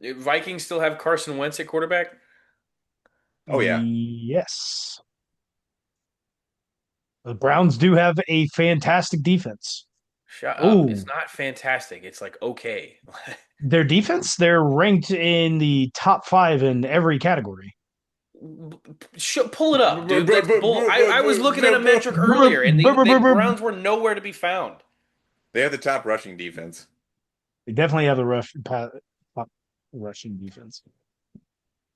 Do Vikings still have Carson Wentz at quarterback? Oh yeah. Yes. The Browns do have a fantastic defense. Shut up. Oh, It's not fantastic. It's like okay. their defense, they're ranked in the top 5 in every category. Pull it up, dude. That's bull. I was looking at a metric earlier, and the Browns were nowhere to be found. They have the top rushing defense. They definitely have the top rushing defense.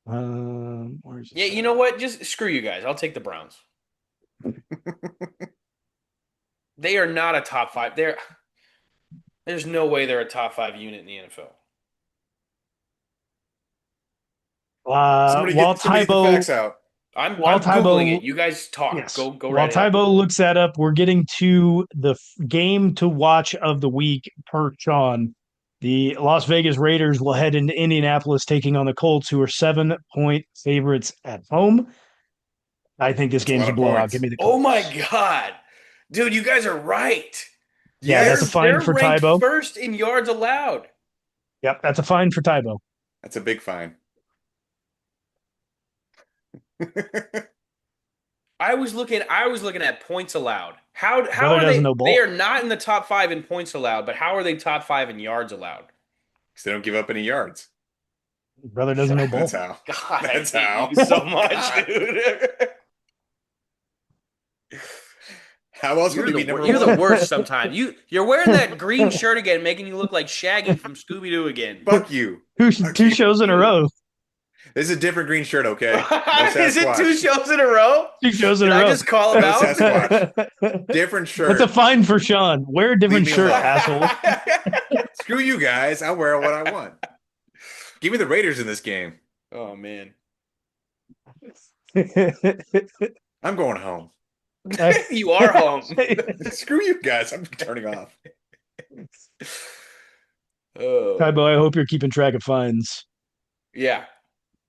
Where's Yeah, you know what? Just screw you guys. I'll take the Browns. They are not a top 5. There's no way they're a top 5 unit in the NFL. Somebody While get the facts out. I'm While Googling Tybo, it. You guys talk. yes. Go While right ahead. Tybo looks that up, we're getting to the game to watch of the week per Sean. The Las Vegas Raiders will head into Indianapolis taking on the Colts, who are 7 point favorites at home. I think this That's a game's lot a of blowout. points. Give me the Colts. Oh my God. Dude, you guys are right. Yeah, that's a fine They're for ranked Tybo. first in yards allowed. Yep, that's a fine for Tybo. That's a big fine. I was looking at points allowed. How Brother are doesn't they? know ball. They are not in the top 5 in points allowed, but how are they top 5 in yards allowed? Because they don't give up any yards. Brother doesn't know ball. That's how. God, That's I hate how. you so much, dude. How else would he be number You're one? the worst sometimes. You're wearing that green shirt again, making you look like Shaggy from Scooby Doo again. Fuck you. Two shows in a row. This is a different green shirt, okay? No Is it Sasquatch. 2 shows in a row? 2 shows in Did a row. I just call him No out? Sasquatch. Different shirt. That's a fine for Sean. Wear a different Leave me shirt, alone. asshole. Screw you guys. I'll wear what I want. Give me the Raiders in this game. Oh man. I'm going home. You are home. Screw you guys. I'm turning off. Oh. Tybo, I hope you're keeping track of fines. Yeah.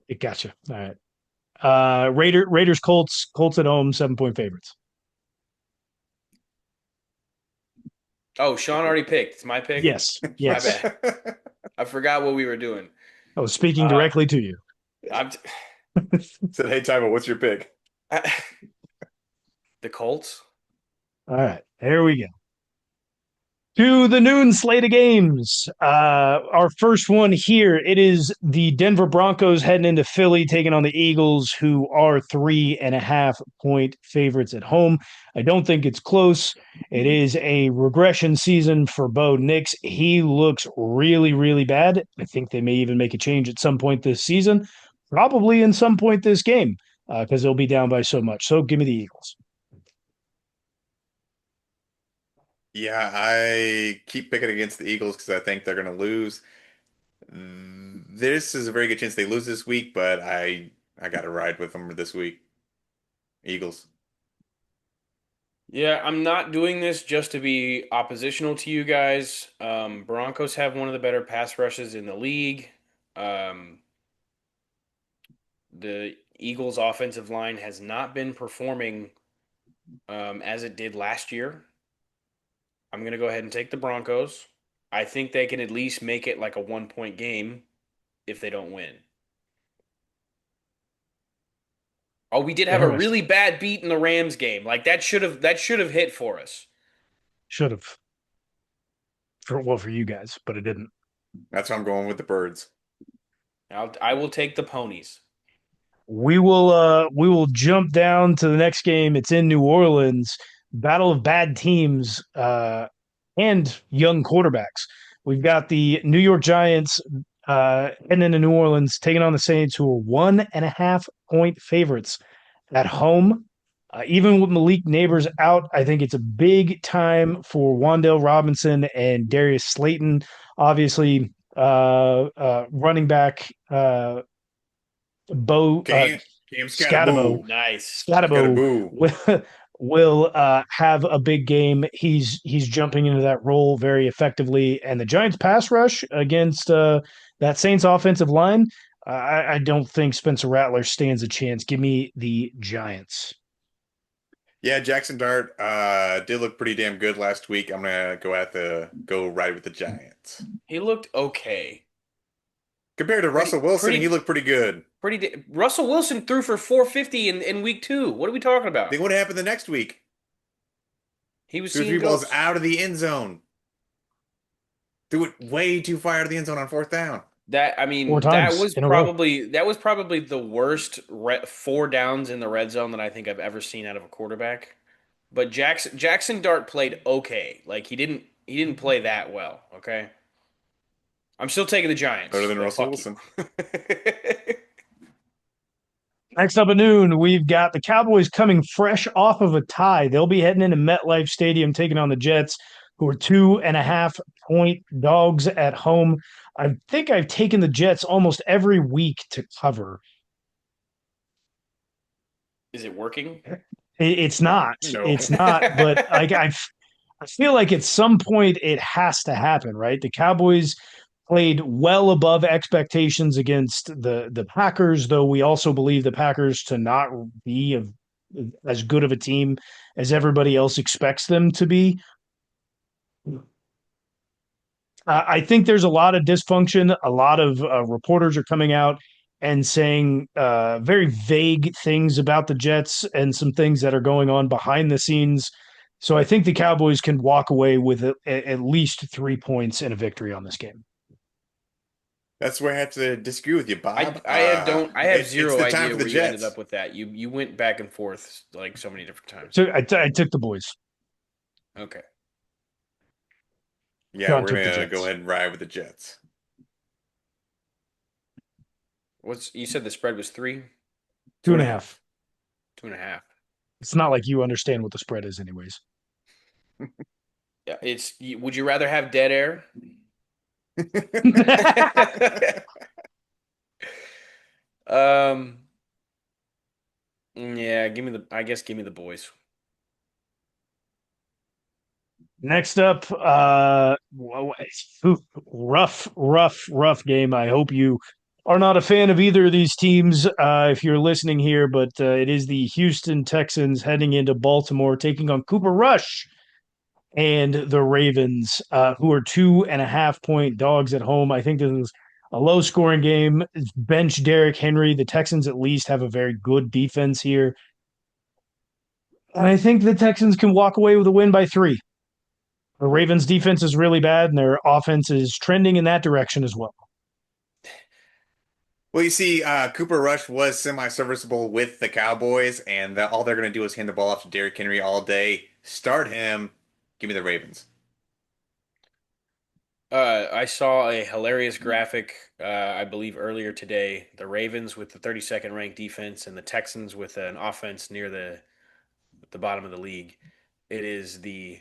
It gotcha. All right. Raiders, Colts at home, 7 point favorites. Oh, Sean already picked. It's my pick. Yes. My bad. I forgot what we were doing. I was speaking directly to you. Said, hey, Tybo, what's your pick? The Colts. All right. There we go. To the noon slate of games. Our first one here, it is the Denver Broncos heading into Philly, taking on the Eagles, who are 3.5 point favorites at home. I don't think it's close. It is a regression season for Bo Nix. He looks really, really bad. I think they may even make a change at some point this season, probably in some point this game, because they'll be down by so much. So give me the Eagles. Yeah, I keep picking against the Eagles because I think they're going to lose. This is a very good chance they lose this week, but I got to ride with them this week. Eagles. Yeah, I'm not doing this just to be oppositional to you guys. Broncos have one of the better pass rushes in the league. Um, the Eagles' offensive line has not been performing as it did last year. I'm going to go ahead and take the Broncos. I think they can at least make it like a 1 point game if they don't win. Oh, we did have a Interesting. really bad beat in the Rams game. Like that should have hit for us. Should have. For you guys, but it didn't. That's why I'm going with the Birds. I will take the ponies. We will jump down to the next game. It's in New Orleans. Battle of bad teams and young quarterbacks. We've got the New York Giants heading into New Orleans, taking on the Saints, who are 1.5 point favorites at home. Even with Malik Neighbors out, I think it's a big time for Wan'Dale Robinson and Darius Slayton. Obviously, running back Bo Cam Scatabo Scatterboo. Nice. Scatabo Scatterboo. will have a big game. He's jumping into that role very effectively, and the Giants' pass rush against that Saints offensive line, I don't think Spencer Rattler stands a chance. Give me the Giants. Yeah, Jackson Dart did look pretty damn good last week. I'm gonna go ride with the Giants. He looked okay. Compared to Russell Wilson, he looked pretty good. Russell Wilson threw for 450 in week 2. What are we talking about? Then what happened the next week? He was Threw seeing three balls ghosts. out of the end zone. Threw it way too far out of the end zone on fourth down. That I Four mean, times in a row. that was probably the worst 4 downs in the red zone that I think I've ever seen out of a quarterback. But Jackson Dart played okay. Like he didn't play that well. Okay, I'm still taking the Better Giants. than But Russell fuck Wilson. you. Next up at noon, we've got the Cowboys coming fresh off of a tie. They'll be heading into MetLife Stadium, taking on the Jets, who are 2.5 point dogs at home. I think I've taken the Jets almost every week to cover. Is it working? It's not. No. It's not. But I feel like at some point it has to happen, right? The Cowboys played well above expectations against the Packers, though we also believe the Packers to not be as good of a team as everybody else expects them to be. I think there's a lot of dysfunction. A lot of reporters are coming out and saying very vague things about the Jets and some things that are going on behind the scenes. So I think the Cowboys can walk away with at least 3 points in a victory on this game. That's where I have to disagree with you, Bob. I have It's zero the time idea for the where you ended Jets. up with that. You went back and forth like so many different times. So I took the boys. Okay. Yeah, John we're took the gonna Jets. go ahead and ride with the Jets. You said the spread was 3? 2.5. 2.5. It's not like you understand what the spread is, anyways. Yeah, would you rather have dead air? Um, yeah, give me the boys. Next up, rough game. I hope you are not a fan of either of these teams if you're listening here, but it is the Houston Texans heading into Baltimore, taking on Cooper Rush and the Ravens, who are 2.5 point dogs at home. I think this is a low scoring game. Bench Derrick Henry. The Texans at least have a very good defense here. And I think the Texans can walk away with a win by 3. The Ravens defense is really bad, and their offense is trending in that direction as well. Well, you see, Cooper Rush was semi-serviceable with the Cowboys, and all they're going to do is hand the ball off to Derrick Henry all day. Start him. Give me the Ravens. I saw a hilarious graphic, I believe earlier today. The Ravens with the 32nd ranked defense and the Texans with an offense near the bottom of the league. It is the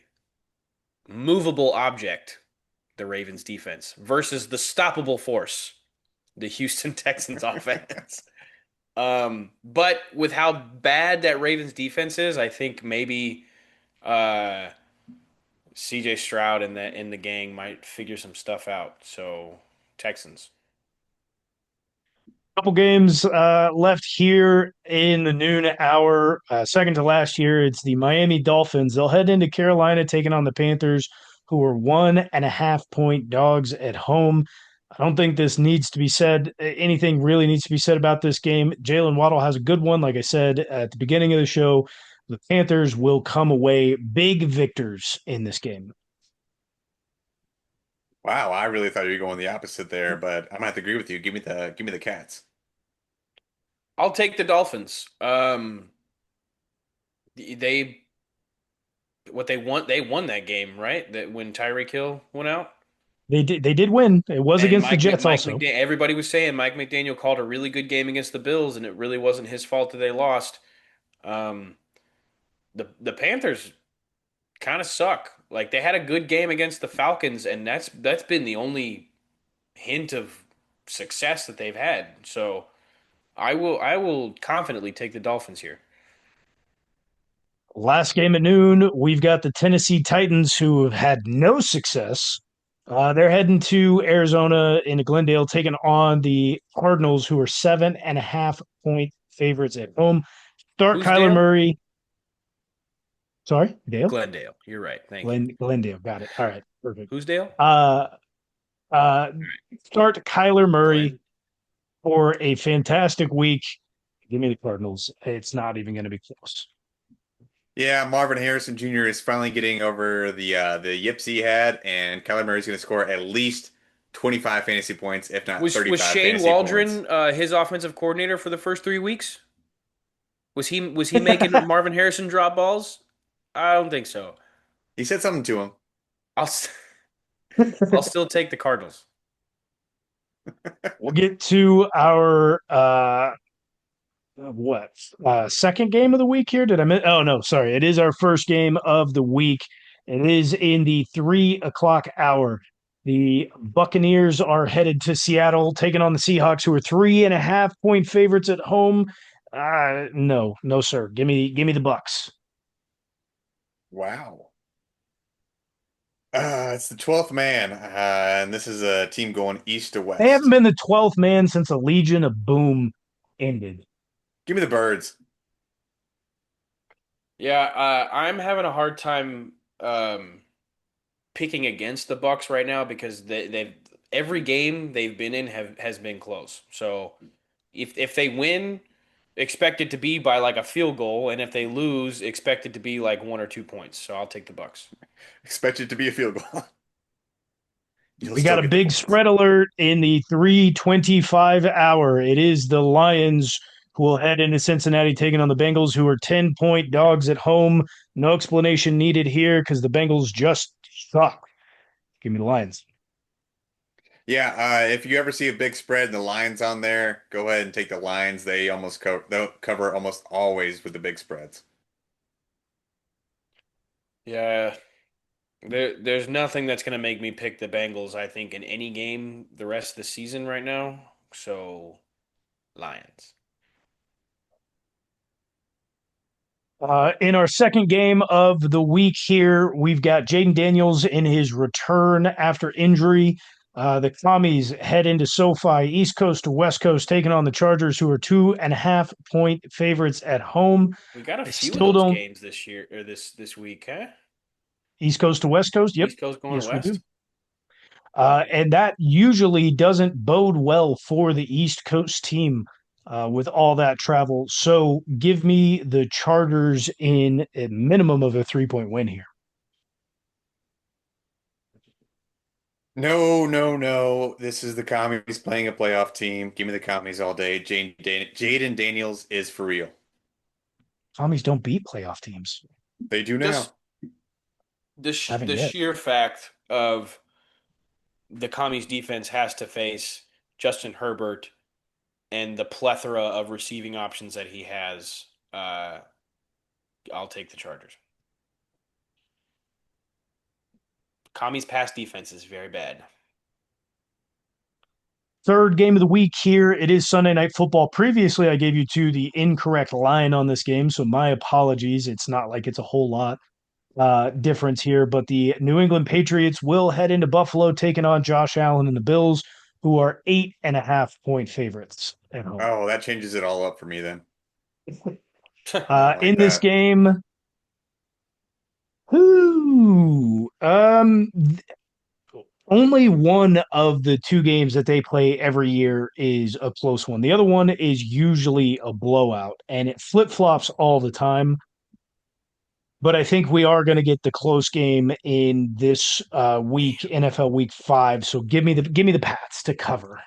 movable object, the Ravens defense, versus the stoppable force, the Houston Texans offense. But with how bad that Ravens defense is, I think maybe uh, CJ Stroud and the gang might figure some stuff out. So Texans. Couple games left here in the noon hour. Second to last year, it's the Miami Dolphins. They'll head into Carolina taking on the Panthers, who are 1.5-point dogs at home. I don't think this needs to be said. Anything really needs to be said about this game. Jalen Waddle has a good one. Like I said at the beginning of the show, the Panthers will come away big victors in this game. Wow, I really thought you were going the opposite there, but I'm gonna have to agree with you. Give me the Cats. I'll take the Dolphins. They what they won that game, right? That when Tyreek Hill went out. They did win. It was And against the Jets also. Everybody was saying Mike McDaniel called a really good game against the Bills, and it really wasn't his fault that they lost. Um, the Panthers kind of suck. Like they had a good game against the Falcons, and that's been the only hint of success that they've had. So I will confidently take the Dolphins here. Last game at noon, we've got the Tennessee Titans who have had no success. They're heading to Arizona into Glendale, taking on the Cardinals, who are 7.5-point favorites at home. Start Who's Kyler Dale? Murray. Sorry, Dale? Glendale. You're right. Thank you. Glendale. Got it. All right. Perfect. Who's Dale? Uh, uh, Start Kyler Murray Glenn. for a fantastic week. Give me the Cardinals. It's not even going to be close. Yeah, Marvin Harrison Jr. is finally getting over the yips he had, and Kyler Murray's going to score at least 25 fantasy points, if not Was 35 Shane fantasy points. Waldron his offensive coordinator for the first 3 weeks? Was he making Marvin Harrison drop balls? I don't think so. He said something to him. I'll s- I'll still take the Cardinals. We'll get to our second game of the week here. Did I miss? Oh no, sorry. It is our first game of the week. It is in the 3 o'clock hour. The Buccaneers are headed to Seattle, taking on the Seahawks, who are 3.5-point favorites at home. No, sir. Give me the Bucs. Wow. It's the 12th man, and this is a team going east to They haven't west. been the 12th man since the Legion of Boom ended. Give me the birds. Yeah, I'm having a hard time picking against the Bucks right now because they've every game they've been in has been close. So if they win, expect it to be by like a field goal, and if they lose, expect it to be like 1 or 2 points. So I'll take the Bucks. Expect it to be a field goal. You'll We still got a get the big points. spread alert in the 3:25 hour. It is the Lions who will head into Cincinnati taking on the Bengals, who are 10-point dogs at home. No explanation needed here because the Bengals just suck. Give me the Lions. Yeah, if you ever see a big spread and the lines on there, go ahead and take the lines. They'll cover almost always with the big spreads. Yeah, there's nothing that's gonna make me pick the Bengals, I think, in any game the rest of the season right now. So Lions. In our second game of the week here, we've got Jaden Daniels in his return after injury. The Commies head into SoFi, East Coast to West Coast, taking on the Chargers, who are 2.5-point favorites at home. We got a I few of still those don't. games this year or this week, huh? East Coast to West Coast? Yep. East Coast going Yes, we do. west. Okay. And that usually doesn't bode well for the East Coast team with all that travel. So give me the Chargers in a minimum of a 3-point win here. No, no, no. This is the Commies playing a playoff team. Give me the Commies all day. Jaden Daniels is for real. Commies don't beat playoff teams. They do Just now. Haven't the yet. sheer fact of the commies defense has to face Justin Herbert and the plethora of receiving options that he has, I'll take the Chargers. Commies' pass defense is very bad. Third game of the week here. It is Sunday Night Football. Previously, I gave you the incorrect line on this game, so my apologies. It's not like it's a whole lot difference here, but the New England Patriots will head into Buffalo, taking on Josh Allen and the Bills, who are 8.5-point favorites at home. Oh, that changes it all up for me then. I like In this that. game, who only one of the two games that they play every year is a close one. The other one is usually a blowout, and it flip-flops all the time. But I think we are going to get the close game in this week, NFL Week 5. So give me the Pats to cover.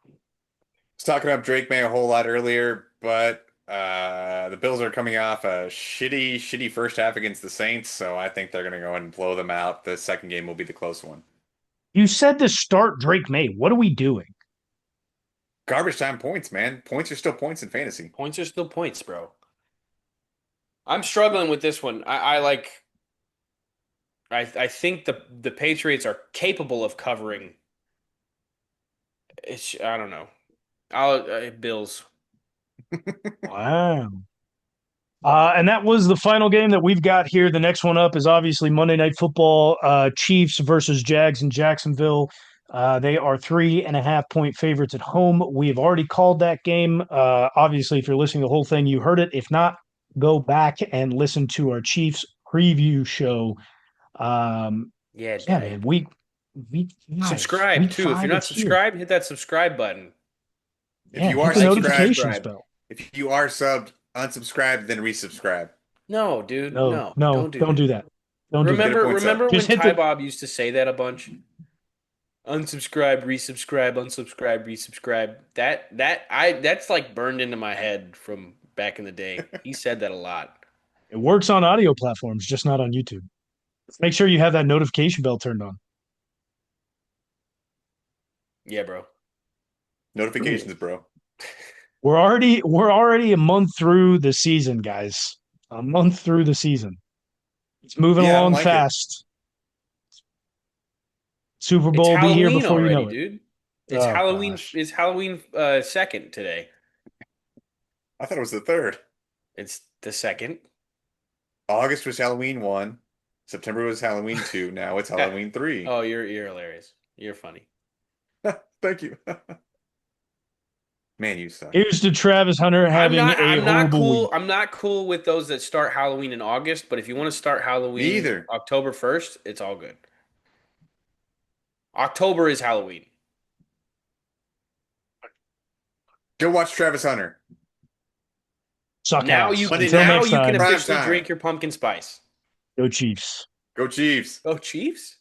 Was talking up Drake May a whole lot earlier, but the Bills are coming off a shitty first half against the Saints, so I think they're going to go ahead and blow them out. The second game will be the close one. You said to start Drake May. What are we doing? Garbage time points, man. Points are still points in fantasy. Points are still points, bro. I'm struggling with this one. I think the Patriots are capable of covering. I don't know. Bills. Wow. And that was the final game that we've got here. The next one up is obviously Monday Night Football, Chiefs versus Jags in Jacksonville. They are 3.5-point favorites at home. We have already called that game. Obviously, if you're listening to the whole thing, you heard it. If not, go back and listen to our Chiefs preview show. Yeah, Man, week subscribe week too. If you're 5 not is here. subscribed, hit that subscribe button. If Yeah, you hit are the subscribed, notifications bell. if you are subbed, unsubscribe, then resubscribe. No, dude, No, no, no, don't do don't that. do that. Don't do that. Get a point sub. Remember when Just hit Ty the Bob used to say that a bunch? Unsubscribe, resubscribe, unsubscribe, resubscribe. That's like burned into my head from back in the day. He said that a lot. It works on audio platforms, just not on YouTube. Make sure you have that notification bell turned on. Yeah, bro. Notifications, bro. We're already a month through the season, guys. A month through the season. It's moving Yeah, I don't along like it. fast. Super It's Bowl will be here Halloween before already, you know it. dude. It's Oh, Halloween. gosh. It's Halloween 2nd today. I thought it was the third. It's the 2nd. August was Halloween 1. September was Halloween 2. Now it's Halloween 3. Oh, you're hilarious. You're funny. Thank you. Man, you suck. Here's to Travis Hunter having a horrible cool. week. I'm not cool with those that start Halloween in August, but if you want to start Halloween Me either. October 1st, it's all good. October is Halloween. Go watch Travis Hunter. Suck Now ass. you can Until now next you can time, Prime officially time. drink your pumpkin spice. go Chiefs. Go Chiefs. Oh, Chiefs?